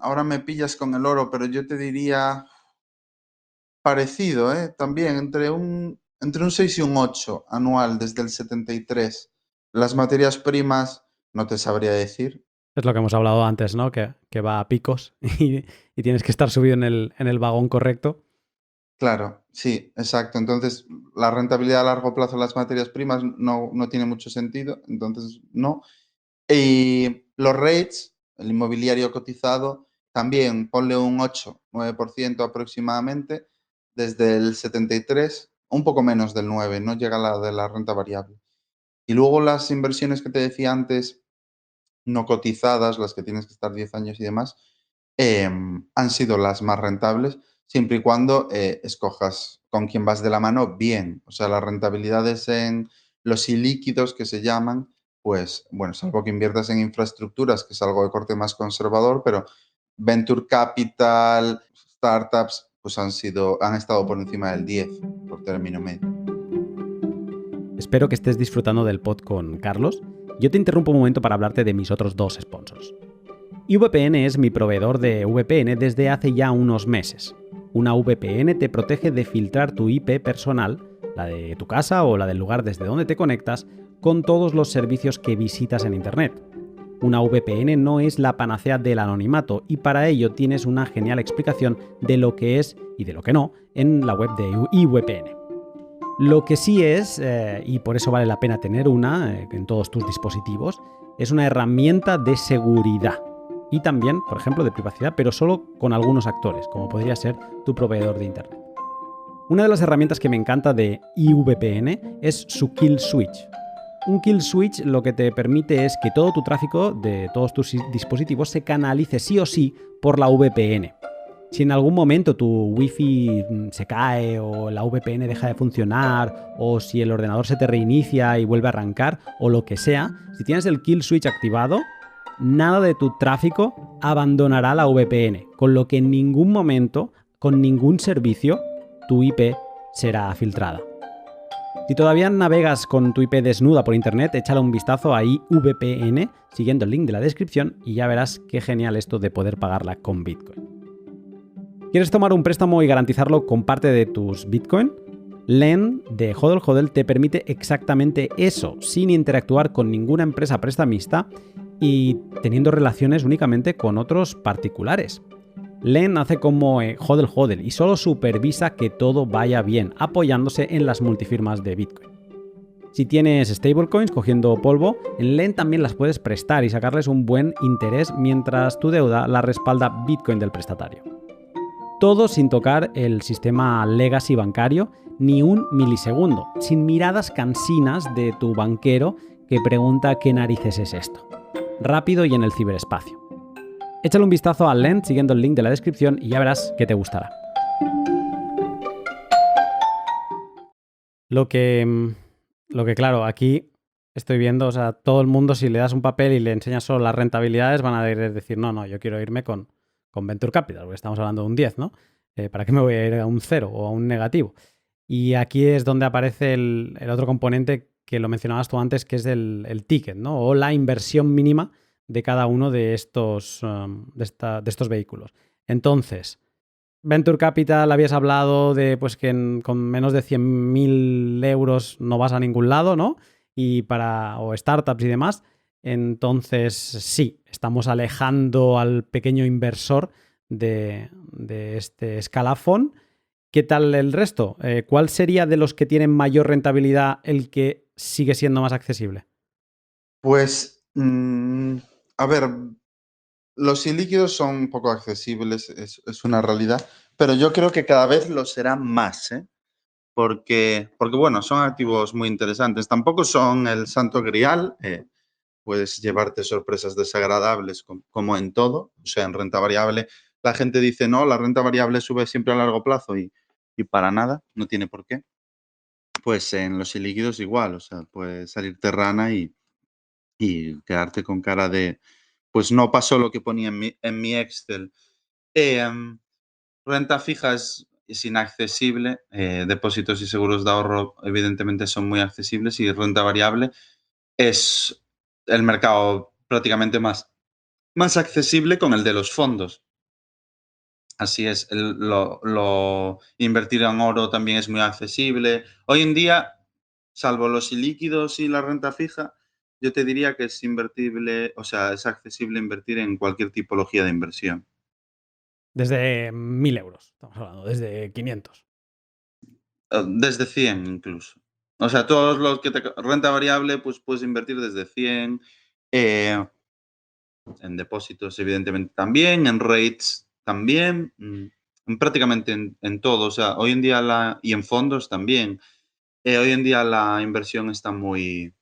ahora me pillas con el oro, pero yo te diría parecido, también entre un 6 y un 8 anual desde el 73. Las materias primas, no te sabría decir. Es lo que hemos hablado antes, ¿no? Que va a picos y tienes que estar subido en el vagón correcto. Claro, sí, exacto. Entonces, la rentabilidad a largo plazo de las materias primas no tiene mucho sentido, entonces no. Y los rates, el inmobiliario cotizado, también ponle un 8-9% aproximadamente desde el 73, un poco menos del 9, no llega a la de la renta variable. Y luego las inversiones que te decía antes, no cotizadas, las que tienes que estar 10 años y demás, han sido las más rentables, siempre y cuando escojas con quién vas de la mano bien. O sea, las rentabilidades en los ilíquidos que se llaman, pues bueno, salvo que inviertas en infraestructuras, que es algo de corte más conservador, pero venture capital, startups, pues han estado por encima del 10 por término medio. Espero que estés disfrutando del pod con Carlos. Yo te interrumpo un momento para hablarte de mis otros dos sponsors. VPN es mi proveedor de VPN desde hace ya unos meses. Una VPN te protege de filtrar tu IP personal, la de tu casa o la del lugar desde donde te conectas, con todos los servicios que visitas en Internet. Una VPN no es la panacea del anonimato y para ello tienes una genial explicación de lo que es y de lo que no en la web de IVPN. Lo que sí es, y por eso vale la pena tener una en todos tus dispositivos, es una herramienta de seguridad y también, por ejemplo, de privacidad, pero solo con algunos actores, como podría ser tu proveedor de Internet. Una de las herramientas que me encanta de IVPN es su Kill Switch. Un Kill Switch lo que te permite es que todo tu tráfico de todos tus dispositivos se canalice sí o sí por la VPN. Si en algún momento tu Wi-Fi se cae o la VPN deja de funcionar o si el ordenador se te reinicia y vuelve a arrancar o lo que sea, si tienes el Kill Switch activado, nada de tu tráfico abandonará la VPN, con lo que en ningún momento, con ningún servicio, tu IP será filtrada. Si todavía navegas con tu IP desnuda por internet, échale un vistazo a IVPN siguiendo el link de la descripción y ya verás qué genial esto de poder pagarla con Bitcoin. ¿Quieres tomar un préstamo y garantizarlo con parte de tus Bitcoin? Lend de Hodl Hodl te permite exactamente eso, sin interactuar con ninguna empresa prestamista y teniendo relaciones únicamente con otros particulares. Lend hace como Hodl Hodl y solo supervisa que todo vaya bien, apoyándose en las multifirmas de Bitcoin. Si tienes stablecoins cogiendo polvo, en Lend también las puedes prestar y sacarles un buen interés mientras tu deuda la respalda Bitcoin del prestatario. Todo sin tocar el sistema legacy bancario ni un milisegundo, sin miradas cansinas de tu banquero que pregunta qué narices es esto. Rápido y en el ciberespacio. Échale un vistazo a Lend siguiendo el link de la descripción y ya verás que te gustará. Lo que claro, aquí estoy viendo, o sea, todo el mundo si le das un papel y le enseñas solo las rentabilidades van a decir, no, yo quiero irme con Venture Capital, porque estamos hablando de un 10, ¿no? ¿Para qué me voy a ir a un 0 o a un negativo? Y aquí es donde aparece el otro componente que lo mencionabas tú antes, que es el ticket, ¿no? O la inversión mínima de cada uno de estos vehículos. Entonces, Venture Capital habías hablado de pues que con menos de 100.000 euros no vas a ningún lado, ¿no? O startups y demás. Entonces, sí, estamos alejando al pequeño inversor de este escalafón. ¿Qué tal el resto? ¿Cuál sería de los que tienen mayor rentabilidad el que sigue siendo más accesible? Pues, a ver, los ilíquidos son poco accesibles, es una realidad, pero yo creo que cada vez lo serán más, ¿eh? Porque, bueno, son activos muy interesantes. Tampoco son el santo grial, puedes llevarte sorpresas desagradables como en todo, o sea, en renta variable. La gente dice, no, la renta variable sube siempre a largo plazo y para nada, no tiene por qué. Pues en los ilíquidos igual, o sea, puedes salirte rana y quedarte con cara de, pues no pasó lo que ponía en mi Excel. Renta fija es inaccesible, depósitos y seguros de ahorro evidentemente son muy accesibles y renta variable es el mercado prácticamente más accesible con el de los fondos. Así es, invertir en oro también es muy accesible. Hoy en día, salvo los ilíquidos y la renta fija, yo te diría que es invertible, o sea, es accesible invertir en cualquier tipología de inversión. Desde 1.000 euros, estamos hablando, desde 500. Desde 100 incluso. O sea, todos los que renta variable, pues puedes invertir desde 100, en depósitos evidentemente también, en rates también, prácticamente en todo. O sea, hoy en día y en fondos también. Hoy en día la inversión es muy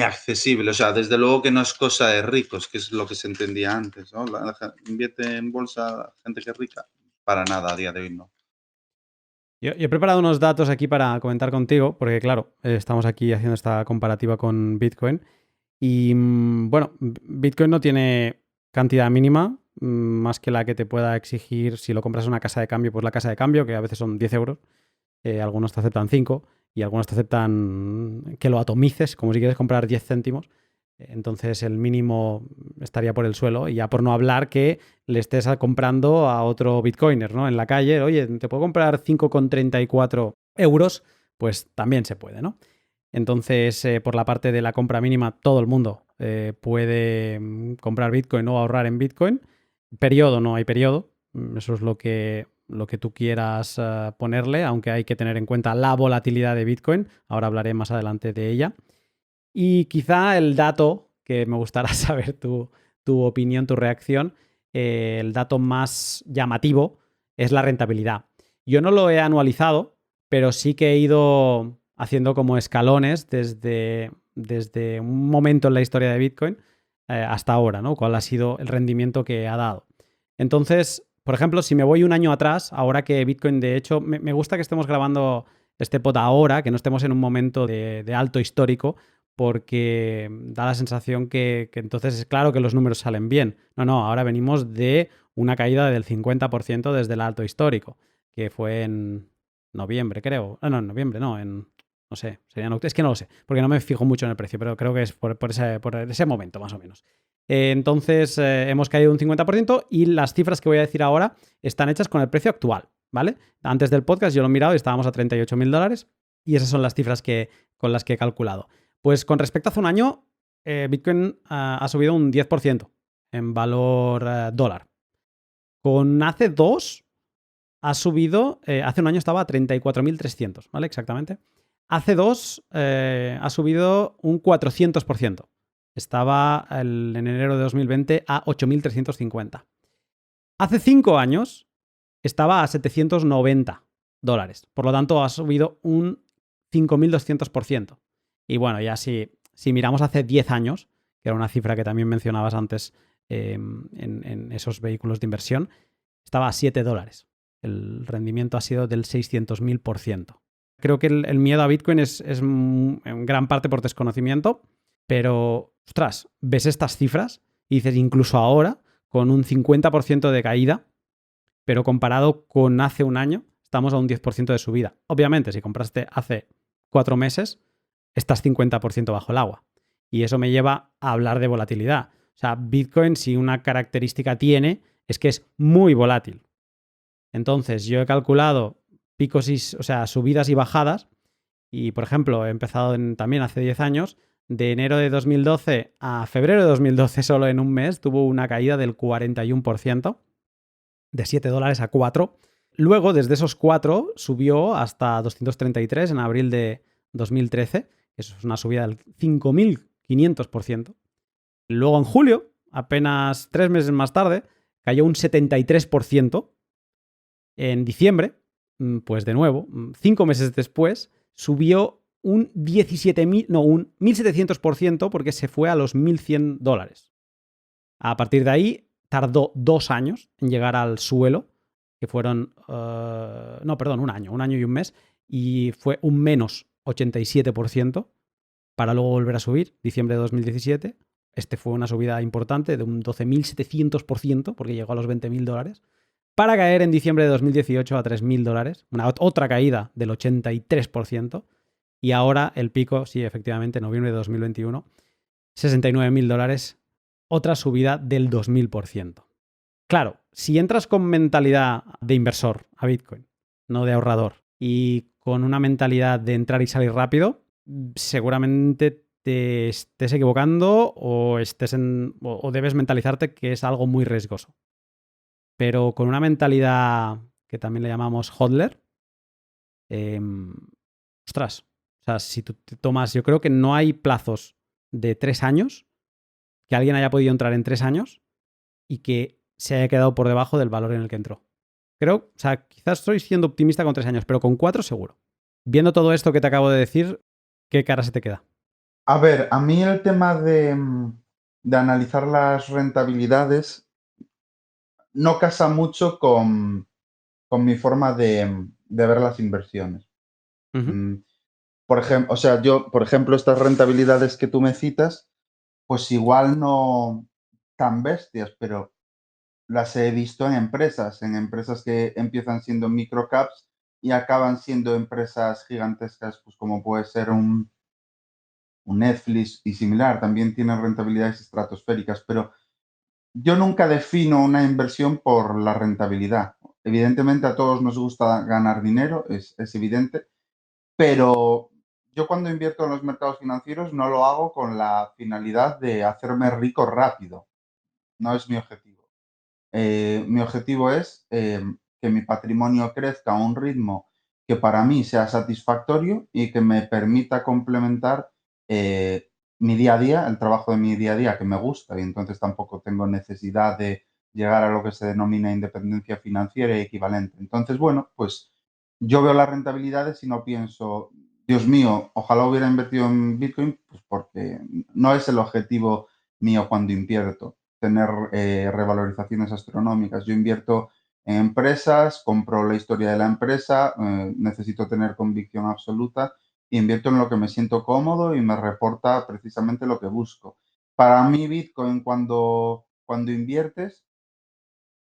accesible. O sea, desde luego que no es cosa de ricos, que es lo que se entendía antes, ¿no? Invierte en bolsa gente que es rica. Para nada, a día de hoy no. Yo he preparado unos datos aquí para comentar contigo, porque claro, estamos aquí haciendo esta comparativa con Bitcoin. Y bueno, Bitcoin no tiene cantidad mínima, más que la que te pueda exigir si lo compras en una casa de cambio, pues la casa de cambio, que a veces son 10 euros, algunos te aceptan 5, y algunos te aceptan que lo atomices, como si quieres comprar 10 céntimos. Entonces el mínimo estaría por el suelo y ya por no hablar que le estés comprando a otro bitcoiner, ¿no? En la calle, oye, te puedo comprar 5,34 euros, pues también se puede, ¿no? Entonces, por la parte de la compra mínima, todo el mundo puede comprar Bitcoin o ahorrar en Bitcoin. Periodo, no hay periodo. Eso es lo que tú quieras ponerle, aunque hay que tener en cuenta la volatilidad de Bitcoin. Ahora hablaré más adelante de ella. Y quizá el dato, que me gustará saber tu opinión, tu reacción, el dato más llamativo es la rentabilidad. Yo no lo he anualizado, pero sí que he ido haciendo como escalones desde un momento en la historia de Bitcoin hasta ahora, ¿no? ¿Cuál ha sido el rendimiento que ha dado? Entonces, por ejemplo, si me voy un año atrás, ahora que Bitcoin, de hecho, me gusta que estemos grabando este pod ahora, que no estemos en un momento de alto histórico, porque da la sensación que entonces es claro que los números salen bien. No, ahora venimos de una caída del 50% desde el alto histórico, que fue en noviembre, creo. No, en noviembre, no, no sé, sería en octubre. Es que no lo sé, porque no me fijo mucho en el precio, pero creo que es por ese momento, más o menos. Entonces, hemos caído un 50% y las cifras que voy a decir ahora están hechas con el precio actual, ¿vale? Antes del podcast yo lo he mirado y estábamos a $38.000 y esas son las cifras con las que he calculado. Pues con respecto a hace un año, Bitcoin ha subido un 10% en valor dólar. Con hace dos ha subido, hace un año estaba a 34.300, ¿vale? Exactamente. Hace dos ha subido un 400%. Estaba en enero de 2020 a 8.350. Hace 5 años estaba a $790. Por lo tanto, ha subido un 5.200%. Y bueno, ya si miramos hace 10 años, que era una cifra que también mencionabas antes en esos vehículos de inversión, estaba a $7. El rendimiento ha sido del 600.000%. Creo que el miedo a Bitcoin es en gran parte por desconocimiento, pero, ostras, ves estas cifras y dices, incluso ahora, con un 50% de caída, pero comparado con hace un año, estamos a un 10% de subida. Obviamente, si compraste hace 4 meses, estás 50% bajo el agua. Y eso me lleva a hablar de volatilidad. O sea, Bitcoin, si una característica tiene, es que es muy volátil. Entonces, yo he calculado picos o sea, subidas y bajadas. Y, por ejemplo, he empezado también hace 10 años. De enero de 2012 a febrero de 2012, solo en un mes, tuvo una caída del 41%, de $7 a 4. Luego, desde esos 4, subió hasta 233 en abril de 2013. Eso es una subida del 5.500%. Luego, en julio, apenas 3 meses más tarde, cayó un 73%. En diciembre, pues de nuevo, 5 meses después, subió un 1.700% porque se fue a los $1.100. A partir de ahí, tardó 2 años en llegar al suelo, que fueron, un año y un mes, y fue un menos 87%, para luego volver a subir, diciembre de 2017. Este fue una subida importante de un 12.700%, porque llegó a los $20.000, para caer en diciembre de 2018 a $3.000, otra caída del 83%, y ahora el pico, sí, efectivamente, noviembre de 2021, $69.000, otra subida del 2.000%. Claro, si entras con mentalidad de inversor a Bitcoin, no de ahorrador, y con una mentalidad de entrar y salir rápido, seguramente te estés equivocando o debes mentalizarte que es algo muy riesgoso. Pero con una mentalidad que también le llamamos hodler, ostras, o sea, si tú te tomas, yo creo que no hay plazos de 3 años que alguien haya podido entrar en 3 años y que se haya quedado por debajo del valor en el que entró. Creo, o sea, quizás estoy siendo optimista con 3 años, pero con 4 seguro. Viendo todo esto que te acabo de decir, ¿qué cara se te queda? A ver, a mí el tema de analizar las rentabilidades no casa mucho con mi forma de ver las inversiones. Ujú. Mm, Por ejemplo, o sea, yo, por ejemplo, estas rentabilidades que tú me citas, pues igual no tan bestias, pero las he visto en empresas que empiezan siendo microcaps y acaban siendo empresas gigantescas, pues como puede ser un Netflix y similar, también tienen rentabilidades estratosféricas, pero yo nunca defino una inversión por la rentabilidad. Evidentemente a todos nos gusta ganar dinero, es evidente, pero yo cuando invierto en los mercados financieros no lo hago con la finalidad de hacerme rico rápido, no es mi objetivo. Mi objetivo es que mi patrimonio crezca a un ritmo que para mí sea satisfactorio y que me permita complementar mi día a día, el trabajo de mi día a día que me gusta y entonces tampoco tengo necesidad de llegar a lo que se denomina independencia financiera y equivalente. Entonces, bueno, pues yo veo las rentabilidades y no pienso, Dios mío, ojalá hubiera invertido en Bitcoin, pues porque no es el objetivo mío cuando invierto tener revalorizaciones astronómicas. Yo invierto en empresas, compro la historia de la empresa, necesito tener convicción absoluta, invierto en lo que me siento cómodo y me reporta precisamente lo que busco. Para mí, Bitcoin, cuando inviertes,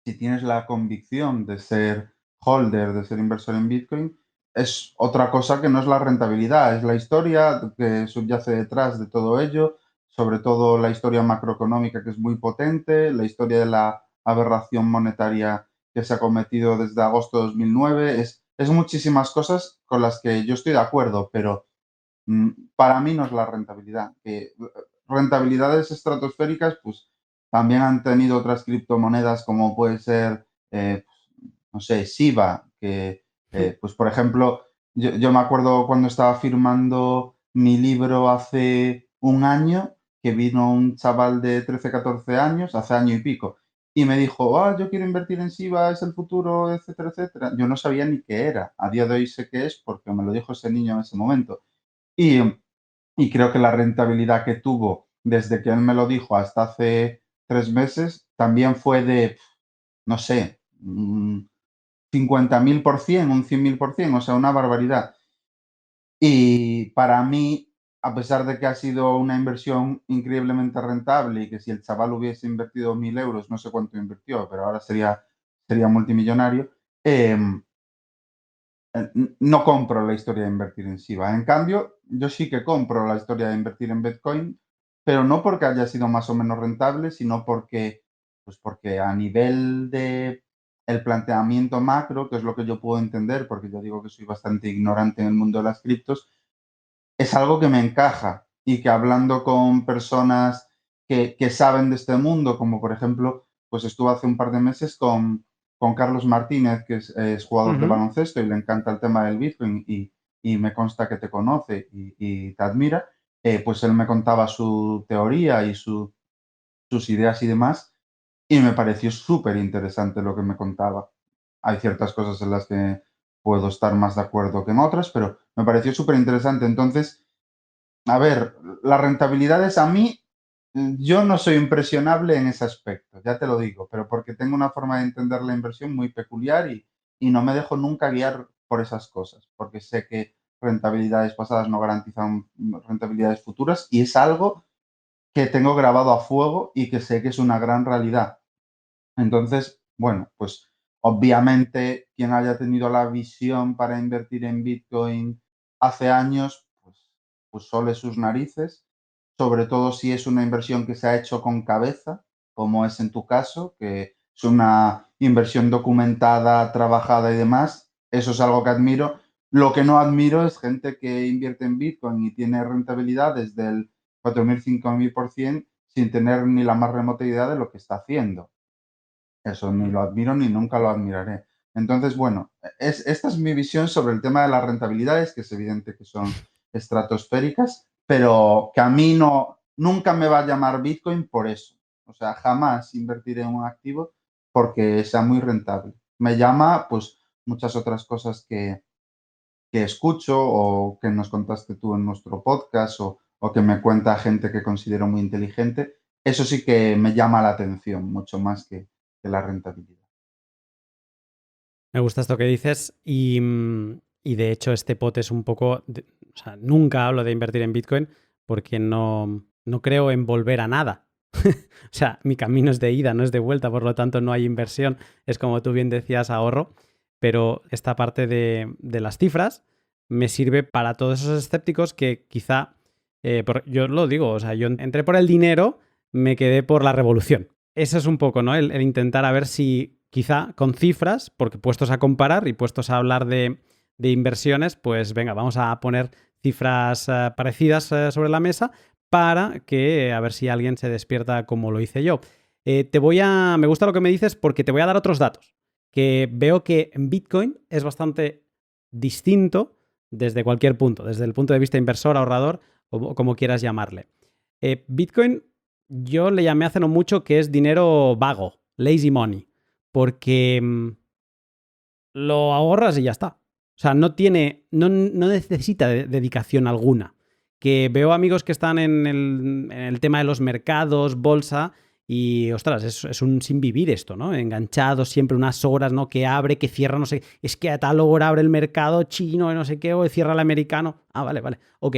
si tienes la convicción de ser holder, de ser inversor en Bitcoin, es otra cosa que no es la rentabilidad, es la historia que subyace detrás de todo ello, sobre todo la historia macroeconómica que es muy potente, la historia de la aberración monetaria que se ha cometido desde agosto de 2009, es muchísimas cosas con las que yo estoy de acuerdo, pero para mí no es la rentabilidad. Rentabilidades estratosféricas, pues también han tenido otras criptomonedas como puede ser, no sé, Shiba, que, pues por ejemplo, yo me acuerdo cuando estaba firmando mi libro hace un año, que vino un chaval de 13 14 años, hace año y pico, y me dijo, yo quiero invertir en Shiba, es el futuro, etcétera, etcétera. Yo no sabía ni qué era. A día de hoy sé qué es porque me lo dijo ese niño en ese momento. Y, y creo que la rentabilidad que tuvo desde que él me lo dijo hasta hace 3 meses también fue de, no sé, 50.000%, un 100.000%, o sea, una barbaridad. Y para mí, a pesar de que ha sido una inversión increíblemente rentable y que si el chaval hubiese invertido 1.000 euros, no sé cuánto invirtió, pero ahora sería multimillonario, no compro la historia de invertir en SIBA. En cambio, yo sí que compro la historia de invertir en Bitcoin, pero no porque haya sido más o menos rentable, sino porque a nivel de el planteamiento macro, que es lo que yo puedo entender, porque yo digo que soy bastante ignorante en el mundo de las criptos, es algo que me encaja y que hablando con personas que saben de este mundo, como por ejemplo, pues estuve hace un par de meses con Carlos Martínez, que es jugador de Ujú. baloncesto y le encanta el tema del Bitcoin y me consta que te conoce y te admira, pues él me contaba su teoría y sus ideas y demás, y me pareció súper interesante lo que me contaba. Hay ciertas cosas en las que puedo estar más de acuerdo que en otras, pero me pareció súper interesante. Entonces, a ver, las rentabilidades a mí, yo no soy impresionable en ese aspecto, ya te lo digo, pero porque tengo una forma de entender la inversión muy peculiar y no me dejo nunca guiar por esas cosas, porque sé que rentabilidades pasadas no garantizan rentabilidades futuras y es algo que tengo grabado a fuego y que sé que es una gran realidad. Entonces, bueno, pues obviamente quien haya tenido la visión para invertir en Bitcoin hace años, pues sole sus narices, sobre todo si es una inversión que se ha hecho con cabeza, como es en tu caso, que es una inversión documentada, trabajada y demás. Eso es algo que admiro. Lo que no admiro es gente que invierte en Bitcoin y tiene rentabilidades del 4.000, 5.000% sin tener ni la más remota idea de lo que está haciendo. Eso ni Mm. lo admiro ni nunca lo admiraré. Entonces, bueno, esta es mi visión sobre el tema de las rentabilidades, que es evidente que son estratosféricas, pero que a mí nunca me va a llamar Bitcoin por eso. O sea, jamás invertiré en un activo porque sea muy rentable. Me llama, pues, muchas otras cosas que escucho o que nos contaste tú en nuestro podcast o que me cuenta gente que considero muy inteligente. Eso sí que me llama la atención mucho más que la rentabilidad. Me gusta esto que dices y de hecho este pot es un poco... o sea, nunca hablo de invertir en Bitcoin porque no creo en volver a nada. O sea, mi camino es de ida, no es de vuelta, por lo tanto no hay inversión. Es como tú bien decías, ahorro. pero esta parte de las cifras me sirve para todos esos escépticos que quizá, yo lo digo, o sea, yo entré por el dinero, me quedé por la revolución. Eso es un poco, ¿no? El intentar a ver si quizá con cifras, porque puestos a comparar y puestos a hablar de inversiones, pues venga, vamos a poner cifras parecidas sobre la mesa para que a ver si alguien se despierta como lo hice yo. Me gusta lo que me dices porque te voy a dar otros datos, que veo que en Bitcoin es bastante distinto desde cualquier punto, desde el punto de vista inversor, ahorrador, o como quieras llamarle. Bitcoin yo le llamé hace no mucho que es dinero vago, lazy money, porque lo ahorras y ya está. O sea, no necesita dedicación alguna. Que veo amigos que están en el tema de los mercados, bolsa, y ostras, es un sin vivir esto, ¿no? Enganchados siempre unas horas, ¿no? Que abre, que cierra, no sé. Es que a tal hora abre el mercado chino y no sé qué, o cierra el americano. Ah, vale. Ok.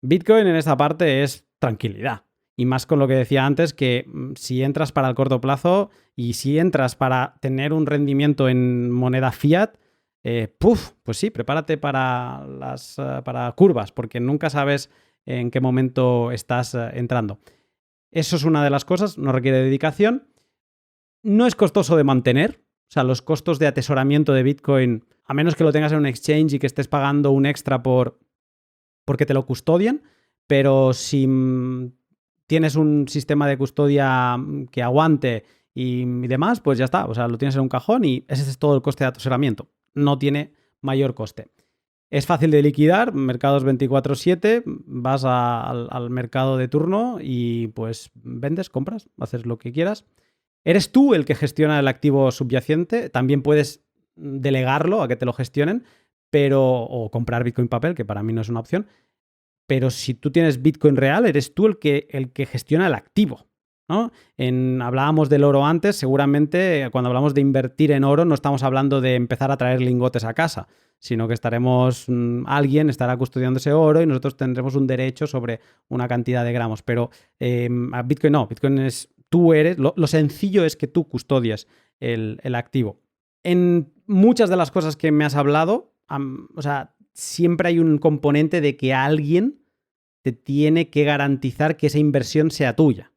Bitcoin en esta parte es tranquilidad. Y más con lo que decía antes, que si entras para el corto plazo y si entras para tener un rendimiento en moneda fiat, pues sí, prepárate para para curvas, porque nunca sabes en qué momento estás entrando. Eso es una de las cosas, no requiere dedicación. No es costoso de mantener. O sea, los costos de atesoramiento de Bitcoin, a menos que lo tengas en un exchange y que estés pagando un extra porque te lo custodian, pero si tienes un sistema de custodia que aguante y demás, pues ya está. O sea, lo tienes en un cajón y ese es todo el coste de atesoramiento. No tiene mayor coste. Es fácil de liquidar, mercados 24/7, vas al mercado de turno y pues vendes, compras, haces lo que quieras. Eres tú el que gestiona el activo subyacente, también puedes delegarlo a que te lo gestionen, o comprar Bitcoin papel, que para mí no es una opción, pero si tú tienes Bitcoin real, eres tú el que gestiona el activo, ¿no? Hablábamos del oro antes, seguramente cuando hablamos de invertir en oro no estamos hablando de empezar a traer lingotes a casa, sino que alguien estará custodiando ese oro y nosotros tendremos un derecho sobre una cantidad de gramos. Pero a Bitcoin no, Bitcoin lo sencillo es que tú custodias el activo. En muchas de las cosas que me has hablado, o sea, siempre hay un componente de que alguien te tiene que garantizar que esa inversión sea tuya.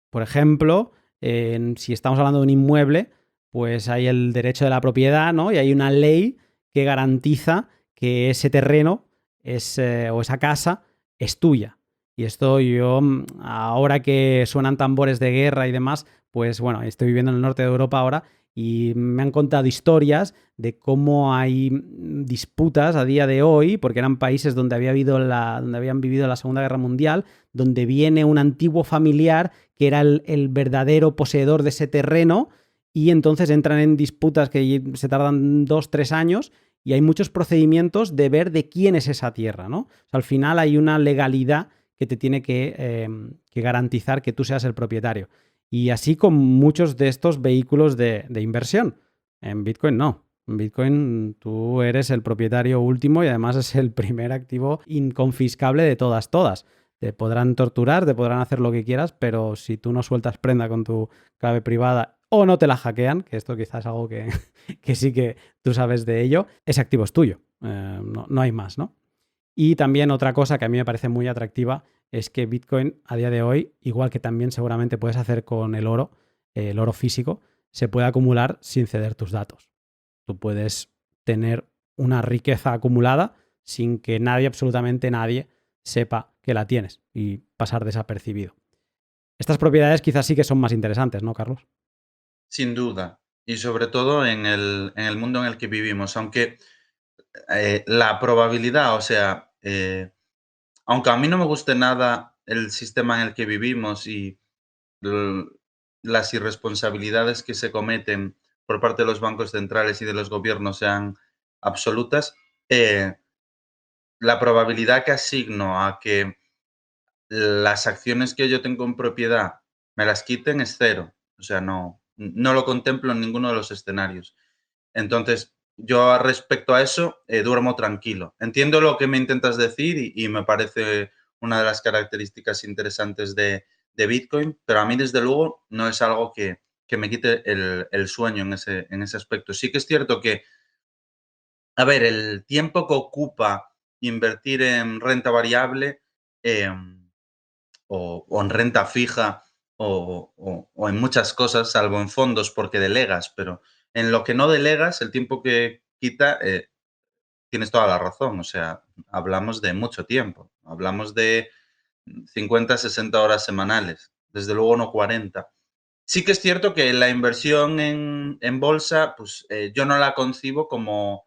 Por ejemplo, si estamos hablando de un inmueble, pues hay el derecho de la propiedad, ¿no? Y hay una ley que garantiza que ese terreno o esa casa es tuya. Y esto yo, ahora que suenan tambores de guerra y demás, pues bueno, estoy viviendo en el norte de Europa ahora y me han contado historias de cómo hay disputas a día de hoy, porque eran países donde donde habían vivido la Segunda Guerra Mundial, donde viene un antiguo familiar que era el verdadero poseedor de ese terreno y entonces entran en disputas que se tardan 2-3 años y hay muchos procedimientos de ver de quién es esa tierra, ¿no? O sea, al final hay una legalidad que te tiene que garantizar que tú seas el propietario. Y así con muchos de estos vehículos de inversión. En Bitcoin no. En Bitcoin tú eres el propietario último y además es el primer activo inconfiscable de todas. Te podrán torturar, te podrán hacer lo que quieras, pero si tú no sueltas prenda con tu clave privada o no te la hackean, que esto quizás es algo que, que sí que tú sabes de ello, ese activo es tuyo. No hay más, ¿no? Y también otra cosa que a mí me parece muy atractiva es que Bitcoin a día de hoy, igual que también seguramente puedes hacer con el oro físico, se puede acumular sin ceder tus datos. Tú puedes tener una riqueza acumulada sin que nadie, absolutamente nadie, sepa que la tienes y pasar desapercibido. Estas propiedades quizás sí que son más interesantes, ¿no, Carlos? Sin duda. Y sobre todo en el mundo en el que vivimos, aunque la probabilidad, o sea, aunque a mí no me guste nada el sistema en el que vivimos y l- las irresponsabilidades que se cometen por parte de los bancos centrales y de los gobiernos sean absolutas, eh, la probabilidad que asigno a que las acciones que yo tengo en propiedad me las quiten es cero. O sea, no lo contemplo en ninguno de los escenarios. Entonces, yo respecto a eso, duermo tranquilo. Entiendo lo que me intentas decir y me parece una de las características interesantes de Bitcoin, pero a mí, desde luego, no es algo que me quite el sueño en ese aspecto. Sí que es cierto que A ver, el tiempo que ocupa invertir en renta variable, o en renta fija o en muchas cosas, salvo en fondos porque delegas, pero en lo que no delegas, el tiempo que quita, tienes toda la razón. O sea, hablamos de mucho tiempo. Hablamos de 50, 60 horas semanales. Desde luego no 40. Sí que es cierto que la inversión en bolsa, pues yo no la concibo como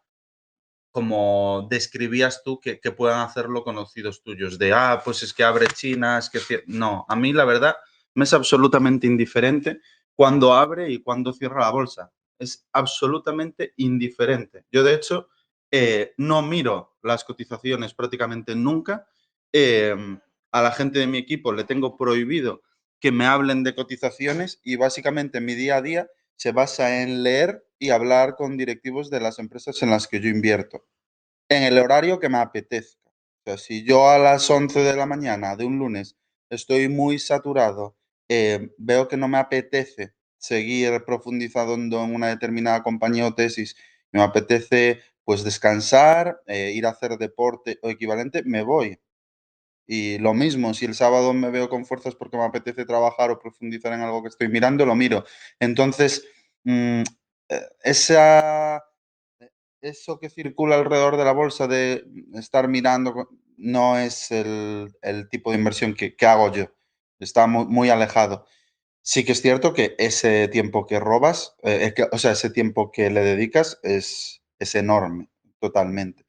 describías tú que puedan hacerlo conocidos tuyos, de, pues es que abre China, es que... No, a mí la verdad me es absolutamente indiferente cuándo abre y cuándo cierra la bolsa. Es absolutamente indiferente. Yo, de hecho, no miro las cotizaciones prácticamente nunca. Eh, a la gente de mi equipo le tengo prohibido que me hablen de cotizaciones y básicamente mi día a día se basa en leer y hablar con directivos de las empresas en las que yo invierto, en el horario que me apetezca. O sea, si yo a las 11 de la mañana de un lunes estoy muy saturado, veo que no me apetece seguir profundizando en una determinada compañía o tesis, me apetece pues descansar, ir a hacer deporte o equivalente, me voy. Y lo mismo, si el sábado me veo con fuerzas porque me apetece trabajar o profundizar en algo que estoy mirando, lo miro. Entonces, mm, esa, eso que circula alrededor de la bolsa de estar mirando no es el tipo de inversión que hago yo. Está muy, muy alejado. Sí que es cierto que ese tiempo que robas, o sea, ese tiempo que le dedicas es enorme, totalmente.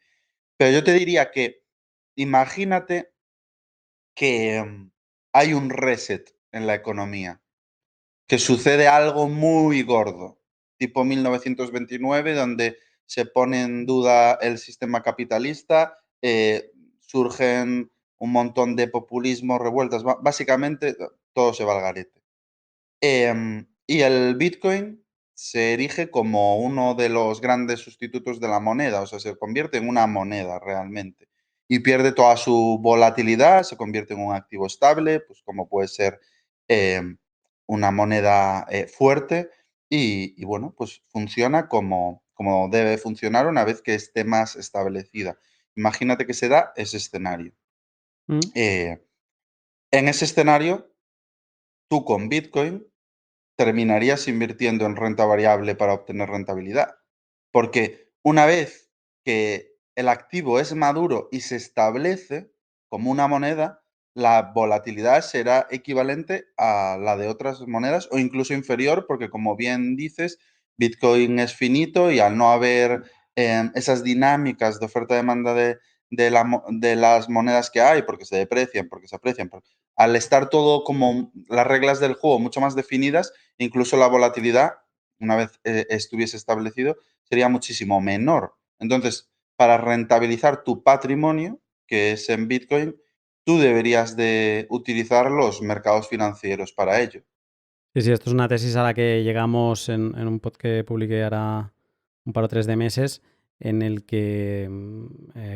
Pero yo te diría que imagínate que hay un reset en la economía, que sucede algo muy gordo, tipo 1929, donde se pone en duda el sistema capitalista, surgen un montón de populismos, revueltas, básicamente todo se va al garete. Y el Bitcoin se erige como uno de los grandes sustitutos de la moneda, o sea, se convierte en una moneda realmente y pierde toda su volatilidad, se convierte en un activo estable, pues como puede ser em, una moneda fuerte y bueno, pues funciona como debe funcionar una vez que esté más establecida. Imagínate que se da ese escenario. Mm. Eh, en ese escenario, tú con Bitcoin terminarías invirtiendo en renta variable para obtener rentabilidad. Porque una vez que el activo es maduro y se establece como una moneda, la volatilidad será equivalente a la de otras monedas o incluso inferior, porque como bien dices, Bitcoin es finito y al no haber esas dinámicas de oferta-demanda de las monedas que hay, porque se deprecian, porque se aprecian, al estar todo como las reglas del juego mucho más definidas, incluso la volatilidad, una vez estuviese establecido, sería muchísimo menor. Entonces, para rentabilizar tu patrimonio, que es en Bitcoin, tú deberías de utilizar los mercados financieros para ello. Sí, sí, esto es una tesis a la que llegamos en un pod que publiqué ahora un par o tres de meses, en el que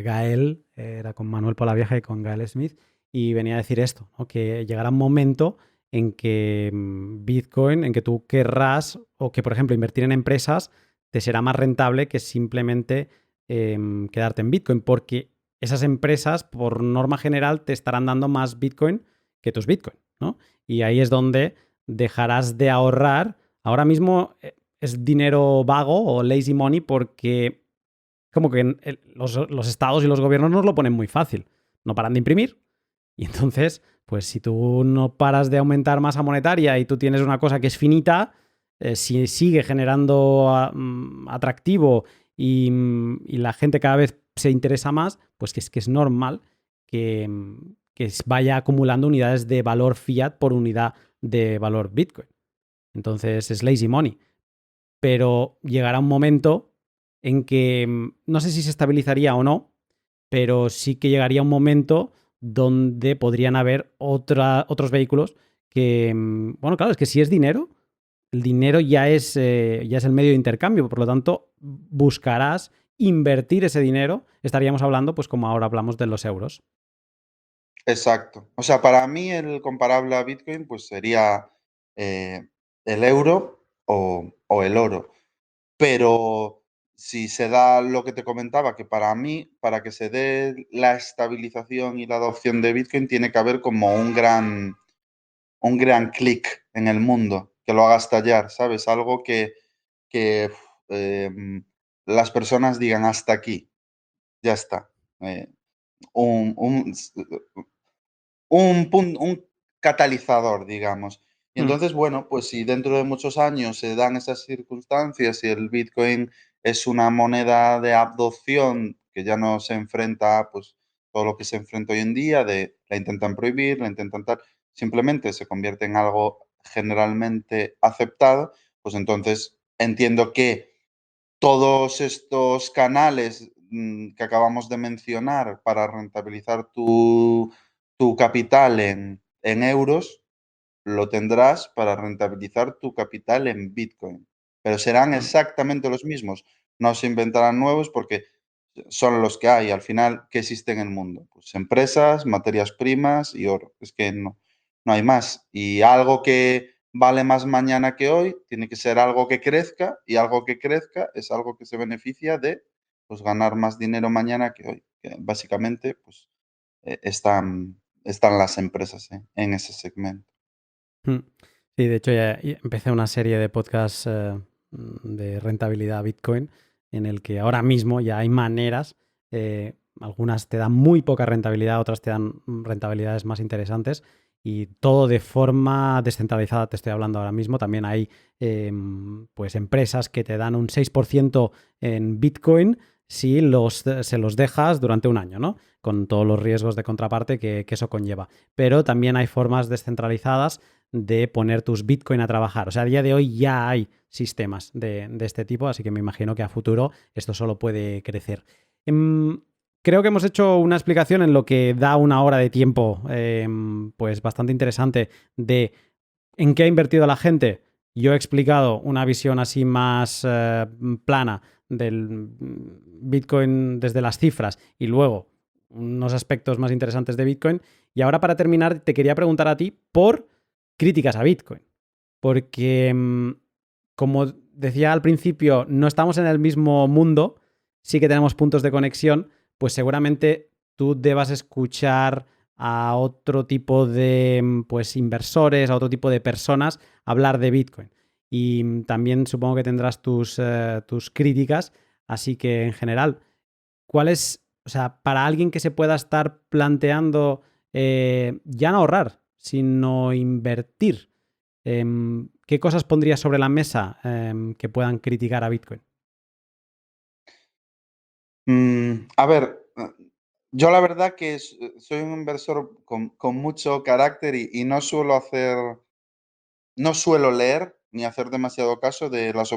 Gael, era con Manuel Polavieja y con Gael Smith, y venía a decir esto, ¿no? Que llegará un momento en que Bitcoin, en que tú querrás, o que por ejemplo invertir en empresas, te será más rentable que simplemente quedarte en Bitcoin, porque esas empresas, por norma general, te estarán dando más Bitcoin que tus Bitcoin, ¿no? Y ahí es donde dejarás de ahorrar. Ahora mismo es dinero vago o lazy money porque como que los estados y los gobiernos nos lo ponen muy fácil. No paran de imprimir y entonces, pues si tú no paras de aumentar masa monetaria y tú tienes una cosa que es finita, si sigue generando atractivo y la gente cada vez se interesa más, pues que es normal que, que vaya acumulando unidades de valor fiat por unidad de valor Bitcoin. Entonces es lazy money. Pero llegará un momento en que no sé si se estabilizaría o no, pero sí que llegaría un momento donde podrían haber otros vehículos que, bueno, claro, es que si es dinero, el dinero ya es el medio de intercambio, por lo tanto, buscarás invertir ese dinero. Estaríamos hablando, pues como ahora hablamos de los euros. Exacto. O sea, para mí el comparable a Bitcoin pues sería el euro o el oro. Pero si se da lo que te comentaba, que para mí, para que se dé la estabilización y la adopción de Bitcoin, tiene que haber como un gran clic en el mundo que lo haga estallar, ¿sabes? Algo que las personas digan hasta aquí, ya está. Eh, un, un, un catalizador, digamos. Y Mm, entonces, bueno, pues si dentro de muchos años se dan esas circunstancias y el Bitcoin es una moneda de adopción que ya no se enfrenta a pues, todo lo que se enfrenta hoy en día, de la intentan prohibir, la intentan tal, simplemente se convierte en algo generalmente aceptado, pues entonces entiendo que todos estos canales que acabamos de mencionar para rentabilizar tu capital en euros, lo tendrás para rentabilizar tu capital en Bitcoin. Pero serán mm. exactamente los mismos. No se inventarán nuevos porque son los que hay. Al final, ¿qué existe en el mundo? Pues empresas, materias primas y oro. Es que no hay más. Y algo que vale más mañana que hoy tiene que ser algo que crezca y algo que crezca es algo que se beneficia de pues, ganar más dinero mañana que hoy. Que básicamente, pues están las empresas en ese segmento. Mm. Sí, de hecho ya empecé una serie de podcasts de rentabilidad Bitcoin en el que ahora mismo ya hay maneras, algunas te dan muy poca rentabilidad, otras te dan rentabilidades más interesantes y todo de forma descentralizada, te estoy hablando ahora mismo. También hay pues empresas que te dan un 6% en Bitcoin si se los dejas durante un año, ¿no? Con todos los riesgos de contraparte que eso conlleva. Pero también hay formas descentralizadas de poner tus Bitcoin a trabajar. O sea, a día de hoy ya hay sistemas de este tipo, así que me imagino que a futuro esto solo puede crecer. Creo que hemos hecho una explicación en lo que da una hora de tiempo, pues bastante interesante de en qué ha invertido la gente. Yo he explicado una visión así más plana del Bitcoin desde las cifras y luego unos aspectos más interesantes de Bitcoin. Y ahora para terminar te quería preguntar a ti por críticas a Bitcoin. Porque, como decía al principio, no estamos en el mismo mundo, sí que tenemos puntos de conexión, pues seguramente tú debas escuchar a otro tipo de pues, inversores, a otro tipo de personas hablar de Bitcoin. Y también supongo que tendrás tus críticas, así que en general, ¿cuál es, o sea, para alguien que se pueda estar planteando ya no ahorrar, sino invertir? ¿Qué cosas pondrías sobre la mesa que puedan criticar a Bitcoin? A ver, yo la verdad que soy un inversor con mucho carácter y no suelo leer ni hacer demasiado caso de las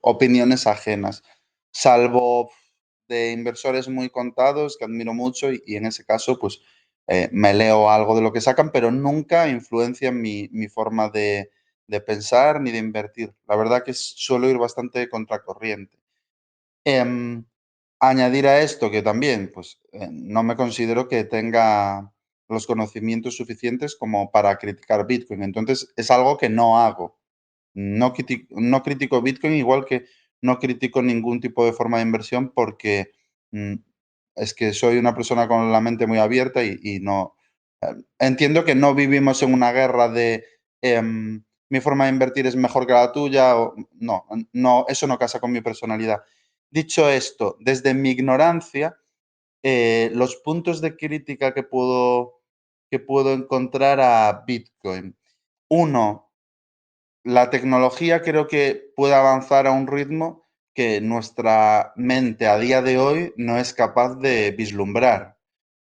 opiniones ajenas, salvo de inversores muy contados que admiro mucho y en ese caso pues me leo algo de lo que sacan, pero nunca influencian mi forma de pensar ni de invertir. La verdad que suelo ir bastante contracorriente. Em, Añadir a esto que también, pues, no me considero que tenga los conocimientos suficientes como para criticar Bitcoin. Entonces, es algo que no hago. No critico Bitcoin, igual que no critico ningún tipo de forma de inversión porque, mm, es que soy una persona con la mente muy abierta y no entiendo que no vivimos en una guerra de, mi forma de invertir es mejor que la tuya o no, eso no casa con mi personalidad. Dicho esto, desde mi ignorancia, los puntos de crítica que puedo encontrar a Bitcoin. Uno, la tecnología creo que puede avanzar a un ritmo que nuestra mente a día de hoy no es capaz de vislumbrar.